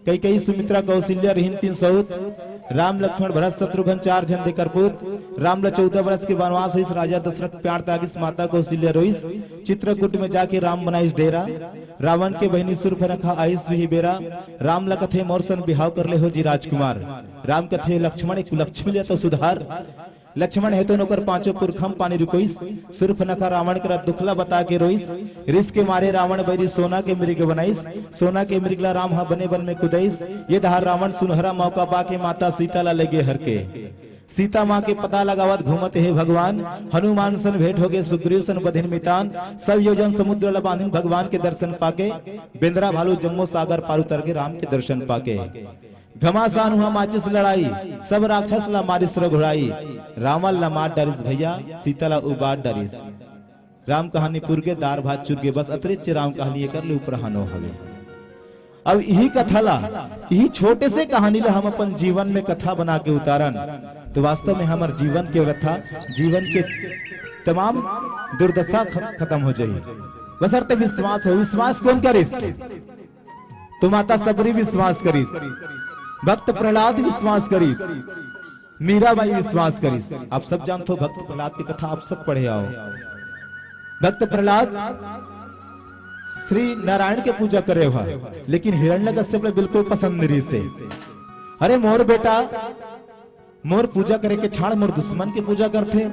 कैकेयी, सुमित्रा, कौशल्या, रहीन 3 सऊत, राम लक्ष्मण भरत शत्रुघ्न 4 जन दे करपूत, राम ला 14 वर्ष के वनवास हुई, राजा दशरथ प्यार त्यागिस, माता कौशल्या रोइस, चित्रकूट में जाके राम बनाइस डेरा, रावण के बहनी सुर्पनखा आइस वही बेरा, राम ला कथे मोरसन बिहाव कर ले हो जी राजकुमार, राम कथे लक्ष्मण एक लक्ष्मी लिया तो सुधार, लक्ष्मण है तो नौकर 5 पुरखम पानी रुकोइस, सुर्पनखा रावण कर दुखला बता के रोइस, रिस के मारे रावण बैरी सोना के मृग बनाइस, सोना के मृगला राम हा बने बन में कुदैस, ये डहार रावण सुनहरा मौका पाके माता सीता ला लगे हर के, सीता माँ के पता लगावत घूमत है भगवान, हनुमान सन भेंट हो गए सुग्रीव सन बधिन मितान, सब योजन समुद्र ला बांधिन भगवान के दर्शन पाके, बेंद्रा भालू जम्मू सागर पार उतर के राम के दर्शन पाके, घमासान हुआ माचिस लड़ाई, सब राक्षस ला मारिस रघुड़ाई, रावण ला मार डरिस भैया, सीता ला उबार डरिस। राम कहानी पुर के दार भात चुर के, बस अतिरिक्त राम कहानी कर ले ऊपर हानो हवे। अब यही कथा ला, यही छोटे से कहानी ला हम अपन जीवन में कथा बना के उतारन, तो वास्तव में हमारे जीवन के व्यथा, जीवन के तमाम दुर्दशा खत्म हो जाए। बशर्ते विश्वास हो। विश्वास कौन करिस? तो माता सबरी विश्वास करिस, भक्त प्रहलाद विश्वास करी, मीराबाई विश्वास करी। आप सब जानते हो भक्त प्रहलाद की कथा, आप सब पढ़े आओ। भक्त प्रहलाद श्री नारायण के पूजा करे हुआ, लेकिन हिरण्यकश्यप बिल्कुल पसंद नहीं से। अरे मोर बेटा, मोर पूजा करे के छाड़, मोर दुश्मन की पूजा करते,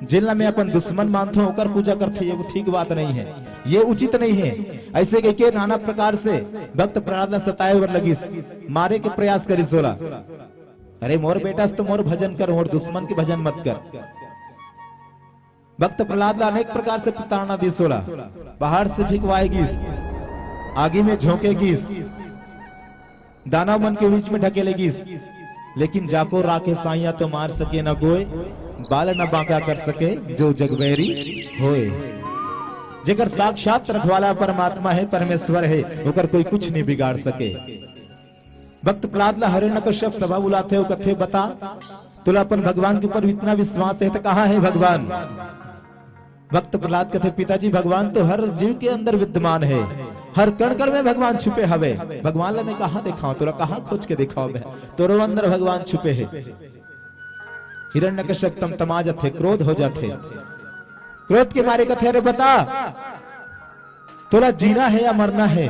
जिला में अपन दुश्मन मानते हो ओकर पूजा करते, ये वो ठीक बात नहीं है, ये उचित नहीं है। ऐसे के नाना प्रकार से भक्त प्रहलाद सताए और लगी, मारे के प्रयास करी सोला। अरे मोर बेटा तो मोर भजन कर, मोर दुश्मन के भजन मत कर। भक्त प्रहलाद अनेक प्रकार से प्रताड़ना दी सोला, पहाड़ से फिकवाएगी, आगे में झोंकेगी, दानव मन के बीच में ढकेलेगी, लेकिन जाको राखे साइया तो मार सके न कोई, बाल न बांका कर सके जो जगबैरी होए। जेकर साक्षात रखवाला परमात्मा है, परमेश्वर है, होकर कोई कुछ नहीं बिगाड़ सके। भक्त प्रहलाद ला हिरण्यकश्यप सभा बुलाते हो, कथे बता तुला अपन भगवान के ऊपर इतना विश्वास है तो कहाँ है भगवान? भक्त प्रहलाद कहते पिताजी भगवान तो हर जीव के अंदर विद्यमान है, हर कण कण में भगवान छुपे हवे। भगवान ला मैं कहाँ दिखाऊं, तोरा कहाँ खोज के दिखाओ मैं, तोरो अंदर भगवान छुपे है। हिरण्यकश्यप तमतमा जाते, क्रोध हो जाते, क्रोध के मारे कथे अरे बता तोरा जीना है या मरना है?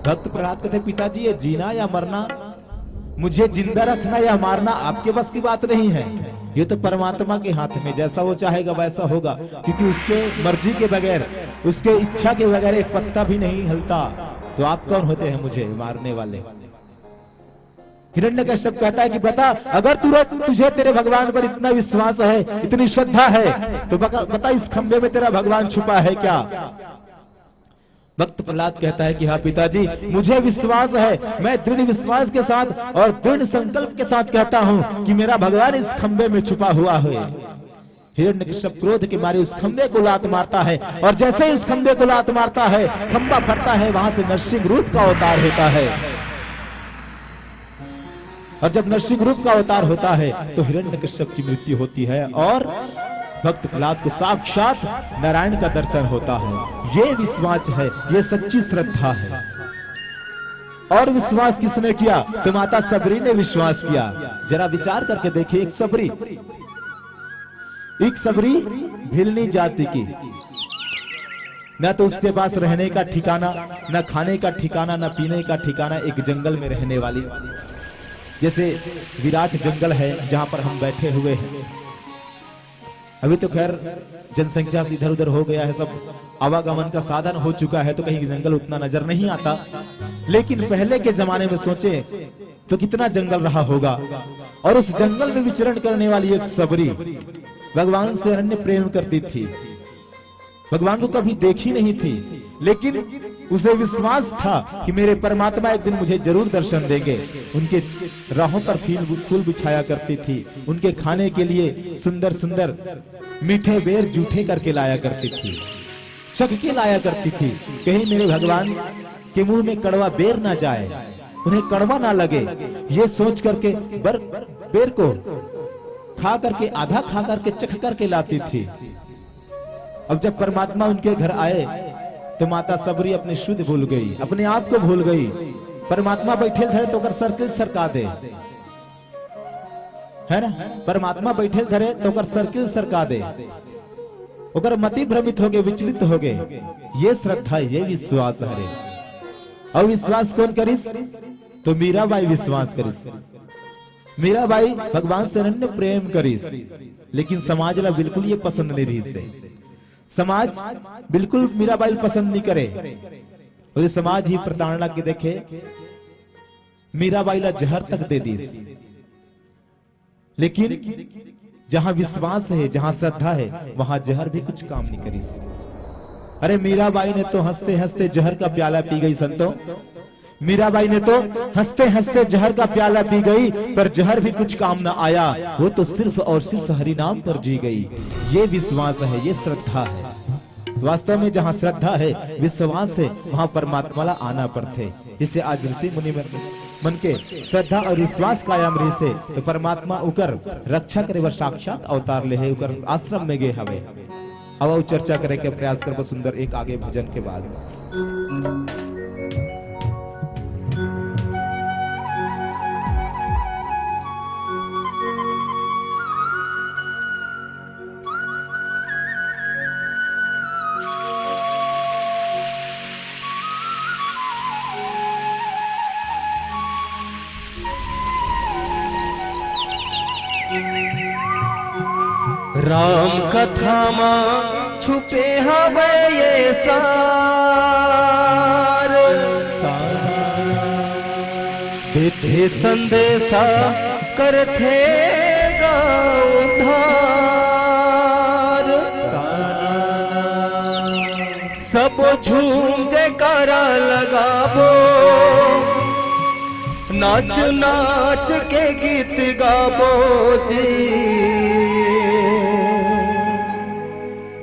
भक्त प्रहलाद कहते पिताजी ये जीना या मरना, मुझे जिंदा रखना या मारना आपके बस की बात नहीं है, ये तो परमात्मा के हाथ में, जैसा वो चाहेगा वैसा होगा, क्योंकि उसके मर्जी के बगैर, उसके इच्छा के बगैर एक पत्ता भी नहीं हिलता। तो आप कौन होते हैं मुझे मारने वाले? हिरण्यकश्यप कहता है कि बता अगर तुझे तेरे भगवान पर इतना विश्वास है, इतनी श्रद्धा है, तो बता इस खंबे में तेरा भगवान छुपा है क्या? भक्त प्रहलाद कहता है कि हाँ पिताजी मुझे विश्वास है, मैं दृढ़ विश्वास के साथ और दृढ़ संकल्प के साथ कहता हूँ कि मेरा भगवान इस खंबे में छुपा हुआ है। हिरण्यकश्यप क्रोध के मारे उस खंबे को लात मारता है, और जैसे ही उस खंबे को लात मारता है, खंबा फटता है, वहां से नरसिंह रूप का अवतार होता है। और जब नरसिंह रूप का अवतार होता है तो हिरण्यकश्यप की मृत्यु होती है, और भक्त प्रहलाद को साक्षात नारायण का दर्शन होता है। ये विश्वास है, ये सच्ची श्रद्धा है। और विश्वास किसने किया? तो माता सबरी ने विश्वास किया। जरा विचार करके देखिए, एक सबरी एक सबरी भिलनी जाति की, न तो उसके पास रहने का ठिकाना, न खाने का ठिकाना, न पीने का ठिकाना, एक जंगल में रहने वाली। जैसे विराट जंगल है जहां पर हम बैठे हुए हैं। अभी तो खैर जनसंख्या से इधर उधर हो गया है, सब आवागमन का साधन हो चुका है, तो कहीं जंगल उतना नजर नहीं आता। लेकिन पहले के जमाने में सोचे तो कितना जंगल रहा होगा। और उस जंगल में विचरण करने वाली एक सबरी भगवान से अनन्य प्रेम करती थी। भगवान को कभी देखी नहीं थी, लेकिन उसे विश्वास था कि मेरे परमात्मा एक दिन मुझे जरूर दर्शन देंगे। उनके राहों पर फूल बिछाया करती थी, उनके खाने के लिए सुंदर सुंदर मीठे बेर जूठे करके लाया करती थी, चख के लाया करती थी, कहीं मेरे भगवान के मुंह में कड़वा बेर ना जाए, उन्हें कड़वा ना लगे, ये सोच करके बेर को खा करके, आधा खा करके, चख करके लाती थी। अब जब परमात्मा उनके घर आए तो माता सबरी अपने शुद्ध भूल गई, अपने आप को भूल गई। परमात्मा बैठे धरे तो सर्किल सरका दे, है ना, परमात्मा बैठे धरे तो सर्किल सरका दे, ओकर मति भ्रमित हो गए, विचलित हो गए। ये श्रद्धा, ये विश्वास है। और विश्वास कौन करिस? तो मीराबाई विश्वास करिस। मीराबाई भगवान से अनन्य प्रेम करिस, लेकिन समाज ला बिल्कुल ये पसंद नहीं रही से। समाज बिल्कुल मीराबाई पसंद नहीं करे, और समाज ही प्रताड़ना के देखे मीराबाई ला जहर तक दे दी। लेकिन जहां विश्वास है, जहां श्रद्धा है, वहां जहर भी कुछ काम नहीं करी। अरे मीराबाई ने तो हंसते हंसते जहर का प्याला पी गई संतों। मीराबाई ने तो हंसते हंसते जहर का प्याला पी गई, पर जहर भी कुछ काम न आया। वो तो सिर्फ और सिर्फ हरि नाम पर जी गई। ये विश्वास है, ये श्रद्धा है। वास्तव में जहाँ श्रद्धा है, विश्वास है, वहाँ परमात्मा ला आना पड़ते। जिसे आज ऋषि मुनि मन के श्रद्धा और विश्वास कायम रही से, तो परमात्मा उकर रक्षा करे व साक्षात अवतार ले है, उकर आश्रम में गए हवे। अब चर्चा करे के प्रयास कर सुंदर एक आगे भजन के बाद। राम कथा मां छुपे हवे ये सार, देथे संदेशा करथे उद्धार। सब झूम जयकारा लगाबो, नाच नाच के गीत गाबो जी।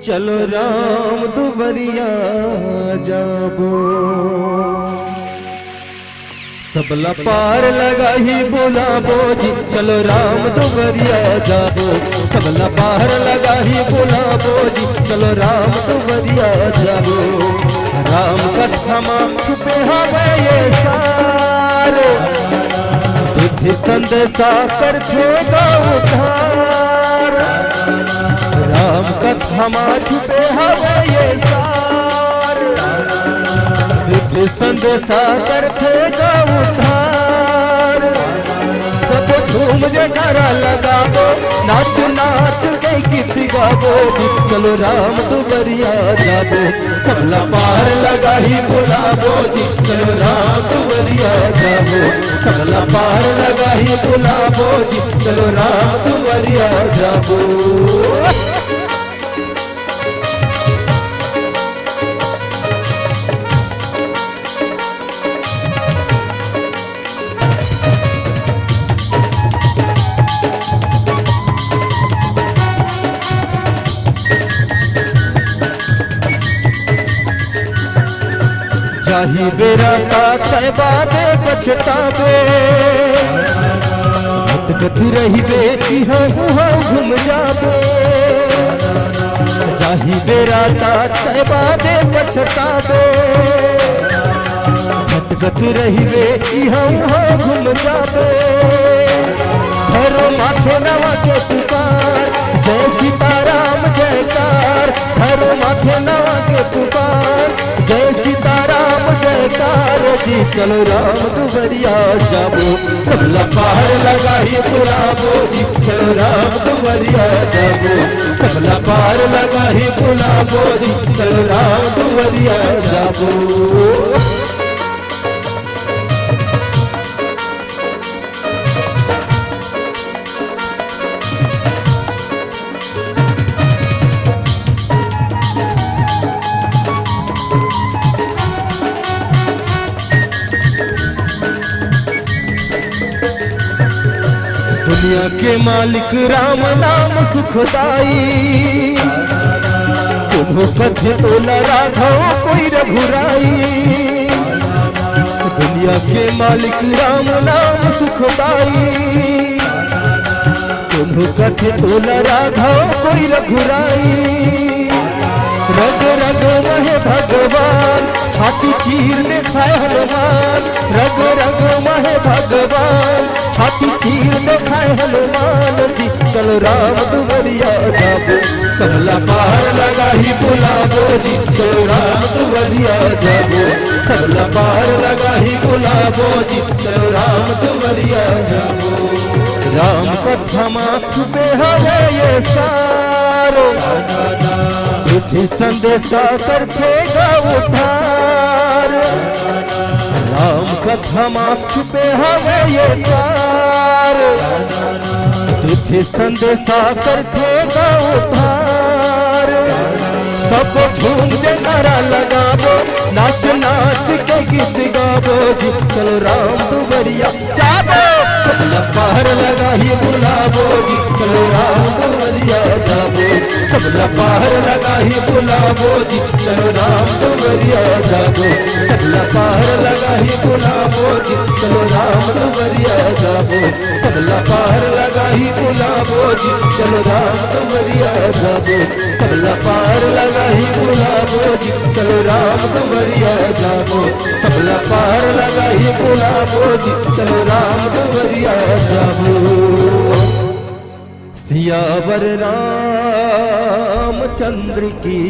चलो राम दुवरिया जाबो, सबला पार लगा ही बुलाबो जी। चलो राम दुवरिया जाबो, सबला पार लगा ही बुलाबो जी। चलो राम दुवरिया जाबो। राम कथा मां छुपे हवे ये सार, तिथि संदेशा करथे उद्धार। राम कथा मां छुपे हवे ये सार, तिथि संदेशा करथे उद्धार। सब झूम जयकारा लगाबो, नाच नाच के गीत गाबो जी। चलो राम दुवरिया जाबो, सबला पार लगा ही बुलाबो जी। चलो राम दुवरिया जाबो, सबला पार लगा ही बुलाबो जी। चलो राम दुवरिया जाबो। जाही बेरा तय बादे पछतावे, भटकती रही बेटी हुआ घूम जाबे। जाही बेरा तय बादे पछतावे, भटकती रही बेटी हुआ घूम जाबे। हरो माथे नवा के पुकार, जय सीताराम जयकार, हर माथे नवा के पुकार। जय सीताराम जयकार जी, चलो राम दुवरिया जाबो, सबला पार लगाही बुलाबो जी, चलो राम दुवरिया जाबो, सबला पार लगाही बुलाबो जी, चलो राम दुवरिया जाबो। दुनिया के मालिक राम नाम सुखदाई, तुम्हों कथे तोला राघव कोई रघुराई। दुनिया के मालिक राम नाम सुखदाई, तुम्हों कथे तोला राघव कोई रघुराई। रग रग महे भगवान, छाती चीर ले खाए हनुमान। रग रग महे भगवान, छाती चीर ले खाए हनुमान जी, चलो राम दुवरिया जाबो, सबला पार लगाही बुलाबो जी, चलो राम दुवरिया जाबो, सबला पार लगाही बुलाबो जी, चलो राम दुवरिया जाबो। राम कथा में छुपे हवे ये सारो, चिट्ठी संदेशा करते उधार। राम कथा में छुपे हवे ये सार, चिट्ठी संदेशा करते उधार। सब झूम के नारा लगाबो, नाच नाच के गीत गाबो जी, चलो राम दुवरिया जाबो, सबला पार लगाही बुलाबो जी, चलो राम दुवरिया जाबो, सबला पार लगाही बुलाबो जी, चलो राम दुवरिया जाबो, सबला पार लगाही बुलाबो जी, चलो राम दुवरिया जाबो, सबला पार लगाही बुलाबो जी, चलो राम दुवरिया जाबो, सबला पार लगाही बुलाबो जी, चलो राम दुवरिया जाबो, सबला पार लगाही बुलाबो जी, चलो राम दुवरिया जाबो। सियावर रामचंद्र की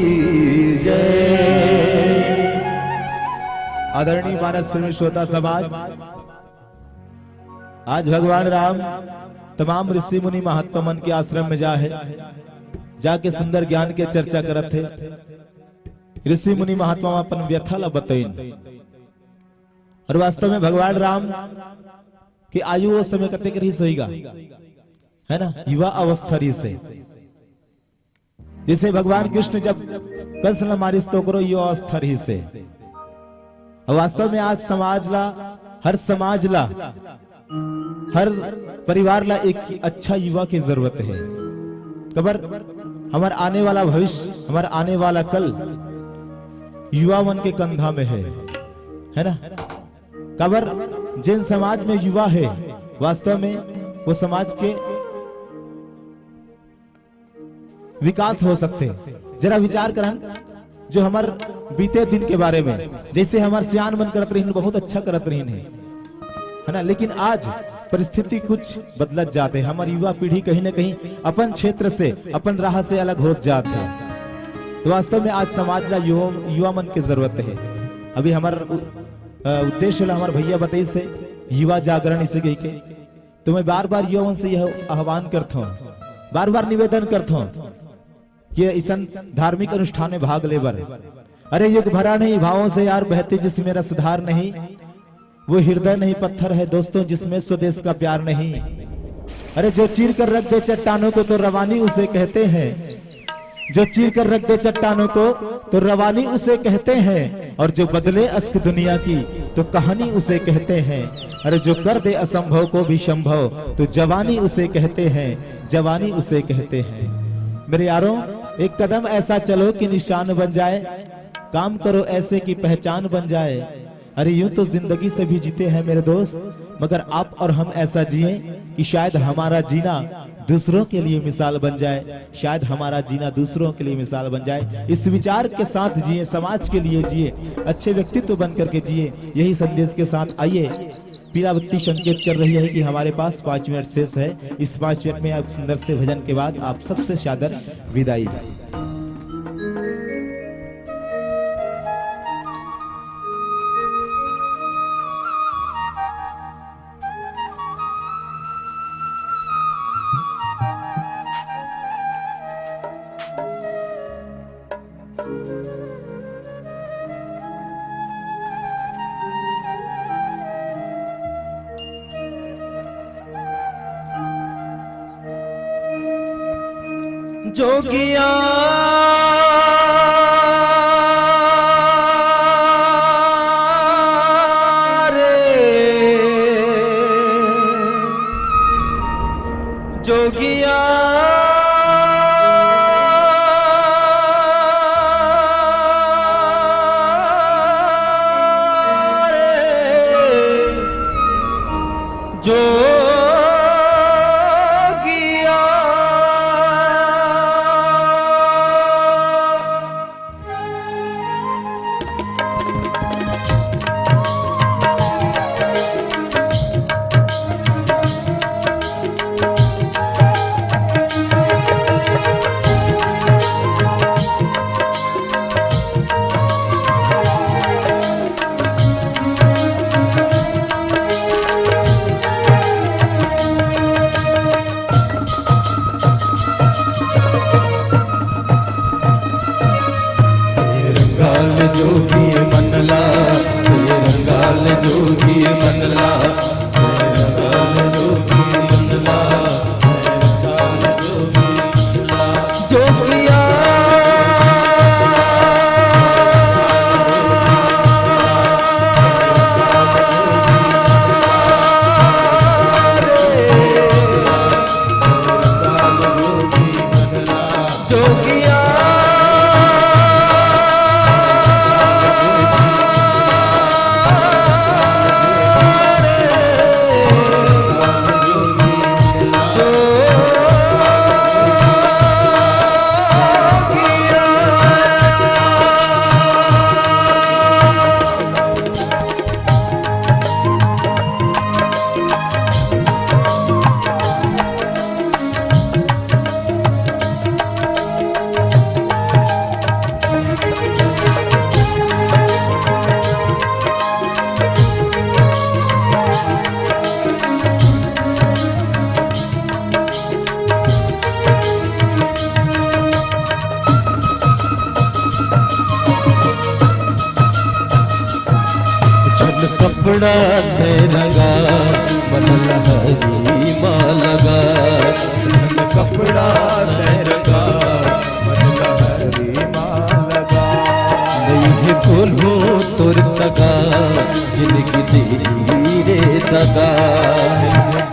जय। आदरणीय मानस प्रेमी श्रोता समाज, आज भगवान राम तमाम ऋषि मुनि महात्मा मन के आश्रम में जाके सुंदर ज्ञान के चर्चा करत थे। ऋषि मुनि महात्मा अपन व्यथा ला बतईन, और वास्तव में भगवान राम की आयु वो समय कते रही सोईगा, है ना, युवा अवस्था रही से। जैसे भगवान कृष्ण जब कंस ला मारिस तो करो युवा अवस्था रही से। वास्तव में आज समाज ला, हर समाज ला, हर परिवार ला एक अच्छा युवा की जरूरत है। कबर हमारा आने वाला भविष्य, हमारा आने वाला कल युवा मन के कंधा में है ना। कबर जिन समाज में युवा है, वास्तव में वो समाज के विकास हो सकते। जरा विचार करन, जो हमार बीते दिन के बारे में, जैसे हमार सियान मन करत रही, बहुत अच्छा करत रही है ना, लेकिन आज परिस्थिति कुछ बदलत जाते। हमारी युवा पीढ़ी कहीं ना कहीं अपन क्षेत्र से, अपन राह से अलग होत जाते हैं। तो वास्तव में आज समाज ला युवा मन की जरूरत है। अभी हमारा उद्देश्य ला हमारे भैया बताई से युवा जागरण इसे कही के, तो मैं बार बार युवाओं से यह आह्वान करता हूँ, बार बार निवेदन करता हूँ कि इस धार्मिक अनुष्ठान में भाग ले बर। अरे युग भरा नहीं भावों से यार बहते जिसमें रसधार नहीं, वो हृदय नहीं पत्थर है दोस्तों जिसमें स्वदेश का प्यार नहीं। अरे जो चीर कर रख दे चट्टानों को तो रवानी उसे कहते हैं, जो चीर कर रख दे चट्टानों को तो रवानी उसे कहते हैं, और जो बदले अस्क दुनिया की तो कहानी उसे कहते हैं। अरे जो कर दे असंभव को भी संभव तो जवानी उसे कहते हैं, जवानी उसे कहते हैं। मेरे यारों, एक कदम ऐसा चलो कि निशान बन जाए, काम करो ऐसे कि पहचान बन जाए। अरे यूं तो जिंदगी से भी जीते हैं मेरे दोस्त, मगर आप और हम ऐसा जिए कि शायद हमारा जीना दूसरों के लिए मिसाल बन जाए, शायद हमारा जीना दूसरों के लिए मिसाल बन जाए। इस विचार के साथ जिए, समाज के लिए जिए, अच्छे व्यक्तित्व बन करके जिए। यही संदेश के साथ आइए पीड़ावती संकेत कर रही है कि हमारे पास 5 मिनट शेष है। इस 5 मिनट में आप सुंदर से भजन के बाद आप सबसे सादर विदाई। जोगिया रे जोगिया जोगी मनला रंगाल जोगी मनला रंगाल जोगी मनला रंगाल जोगी मनला जोगिया जोगिया कपड़ा रंगा मन लहरी माँ लगा कपड़ा रंगा मन लहरी माँ लगा नहीं बोलो तोर तगा जिंदगी धीरे दगा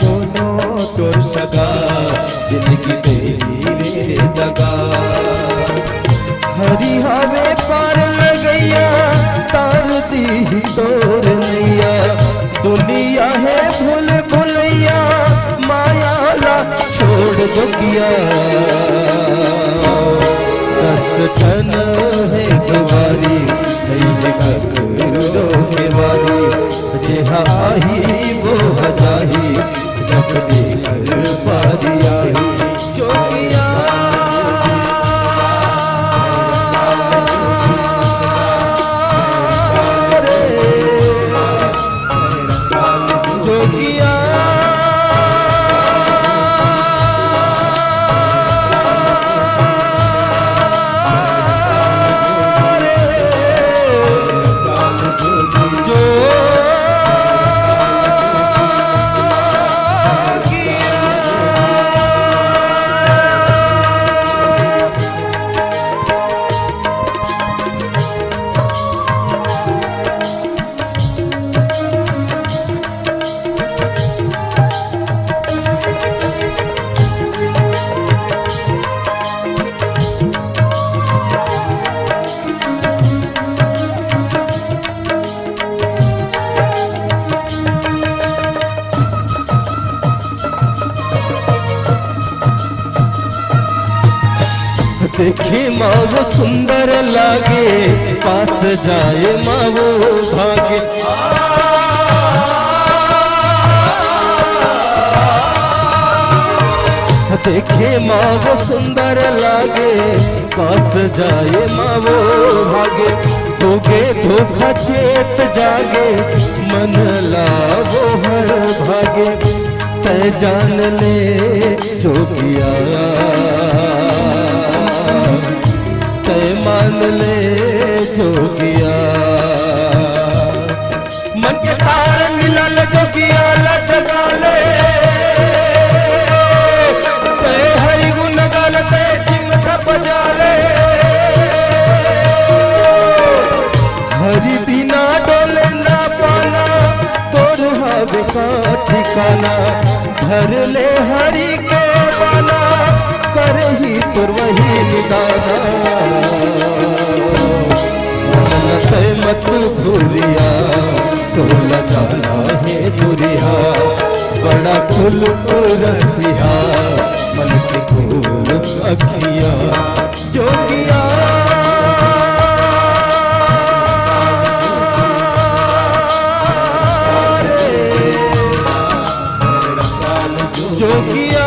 दोनों तोर सगा जिंदगी धीरे दगा हरी हवे पार लगैया तार दी तोर नैया दुनिया है भूल भुलैया माया ला छोड़ जोगिया दस टन है गुवारी नहीं ककरो के वारी जेहा आही वो हजाही जब देकर पारी आई जोगिया देखी माँ वो सुंदर लागे पास जाए माँ वो भागे देखे माँ वो सुंदर लागे, पास जाए माँ वो भागे, दोगे धोखा चेत जागे, मन लावो हर भागे, तय जान ले जोगिया, तय मान ले जोगिया। मन के तार मिलल जोगिया लजगा ले, तय हरि गुण गाल तय चिमटा बजा ले, हरि बिना डोले ना पाना, तोर हवे का ठिकाना, धर ले हरि के बाना, करही तोर वही निदाना। तय मत भूलिया, तोला जाना है दुरिया, बड़ा फूल रखिया, मन के फूल अखिया जोगिया। जोगिया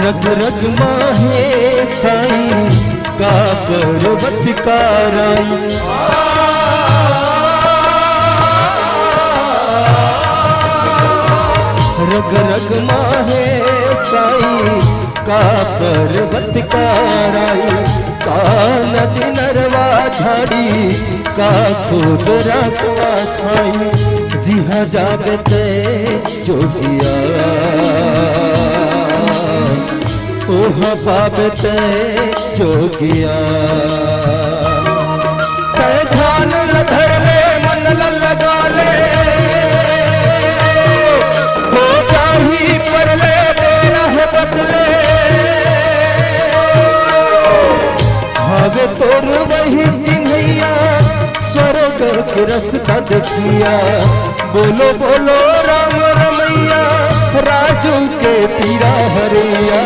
रग रग माहे साई का पर्वत का राई, रग रग माहे साई का पर्वत का राई, का नदी नरवा झाड़ी का खुद रखवा खाई, जिहा जागते जोगिया, ओह पापते जोगिया। तय ध्यान धर ले मन लगा ले, हो जाही पर ले तेरा है बदले, हवे तोर वही चिन्हैया, स्वर्ग के रास्ता देखिया, बोलो बोलो राम रमैया, राजू के पीरा हरिया।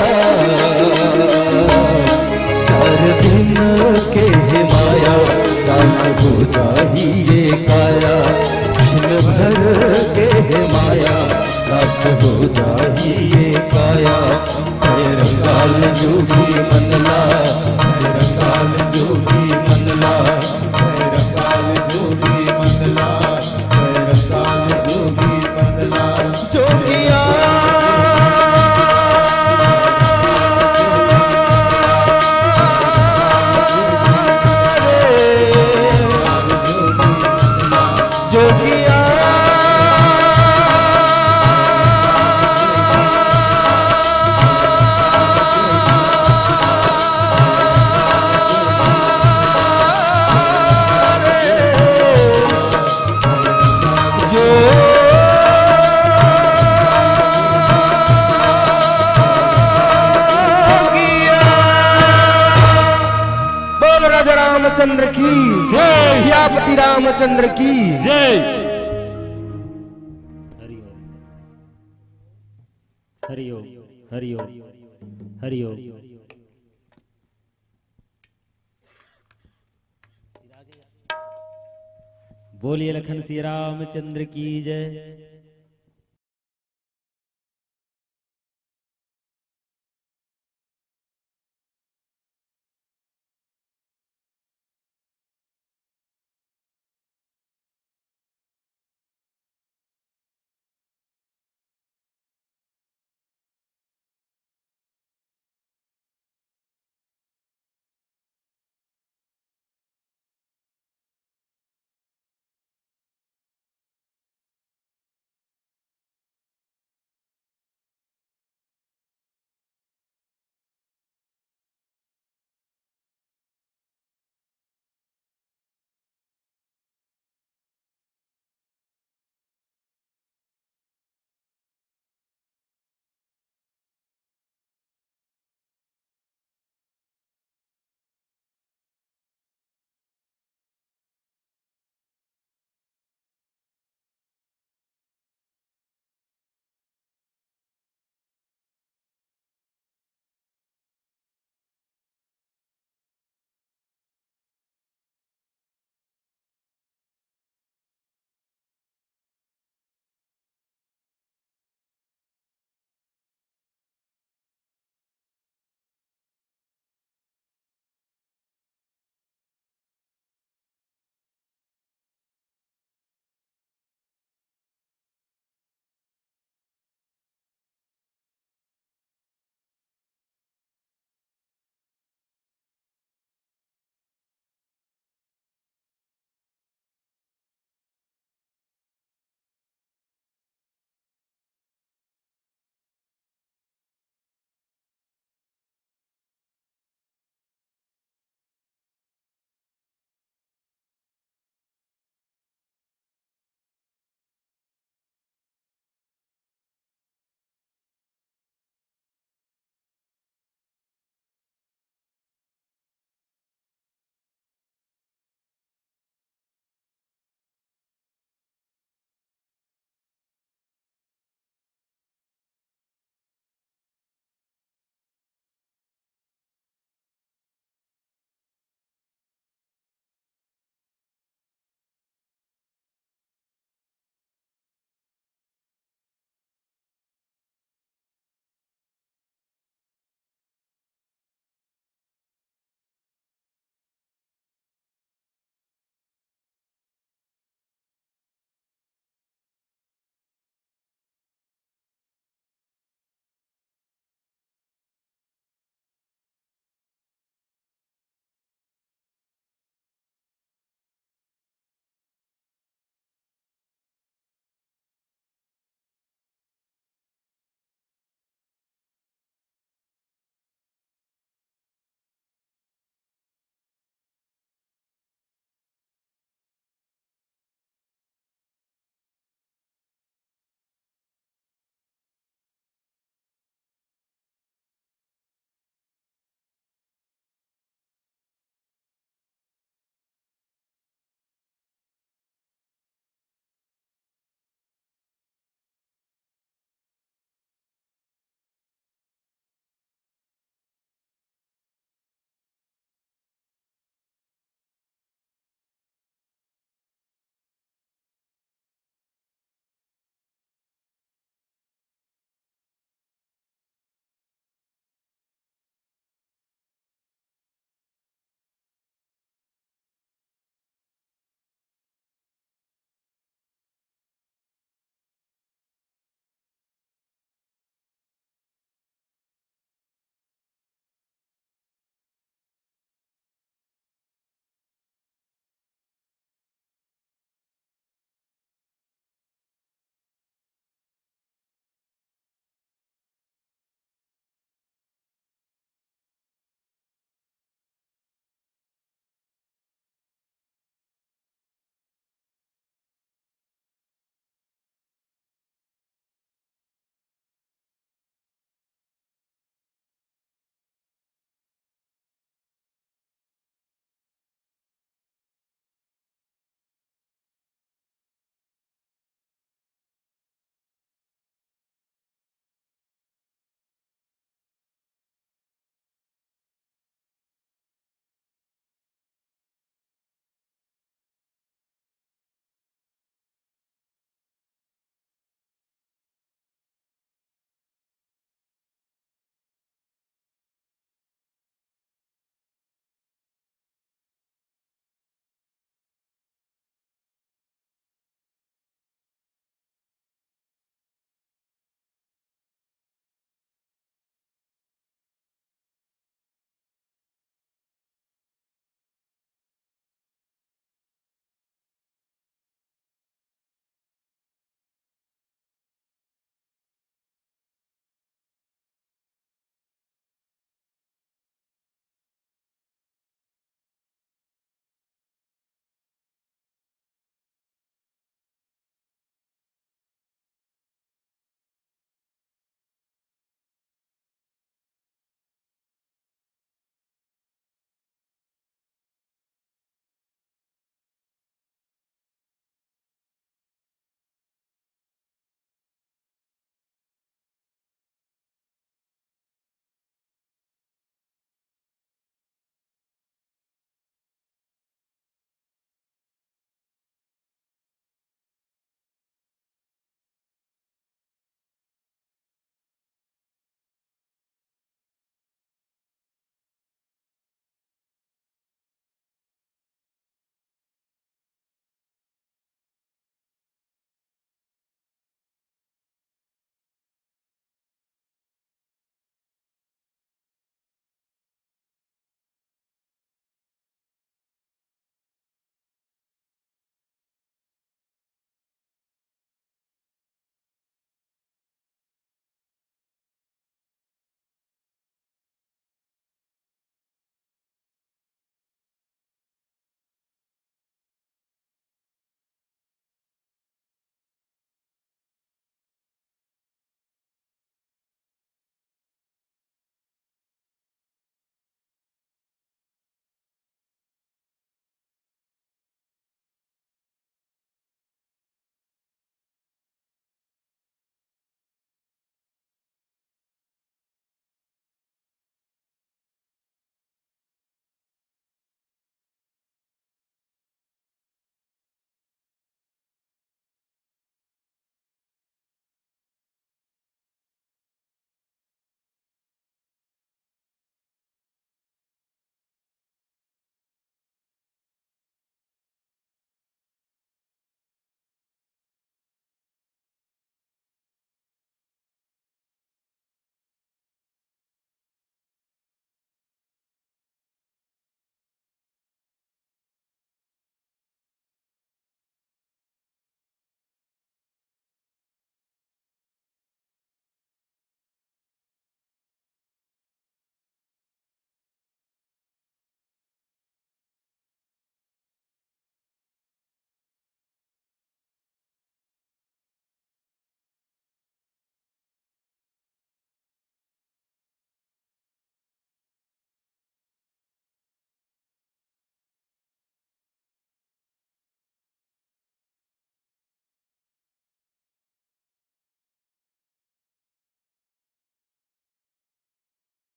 चार दिन के है माया, दास हो जाही ये काया, छिन भर के है माया, दास हो जाही ये काया। रंगाल जोगी मनला, रंगाल जोगी मनला, रंगाल जोगी मनला, रंगाल जोगी मनला। जोगिया जोगिया रामचंद्र की जय, सियापति रामचंद्र की जय। हरिओम हरिओम हरिओम। बोलिए लखन श्री रामचंद्र की जय।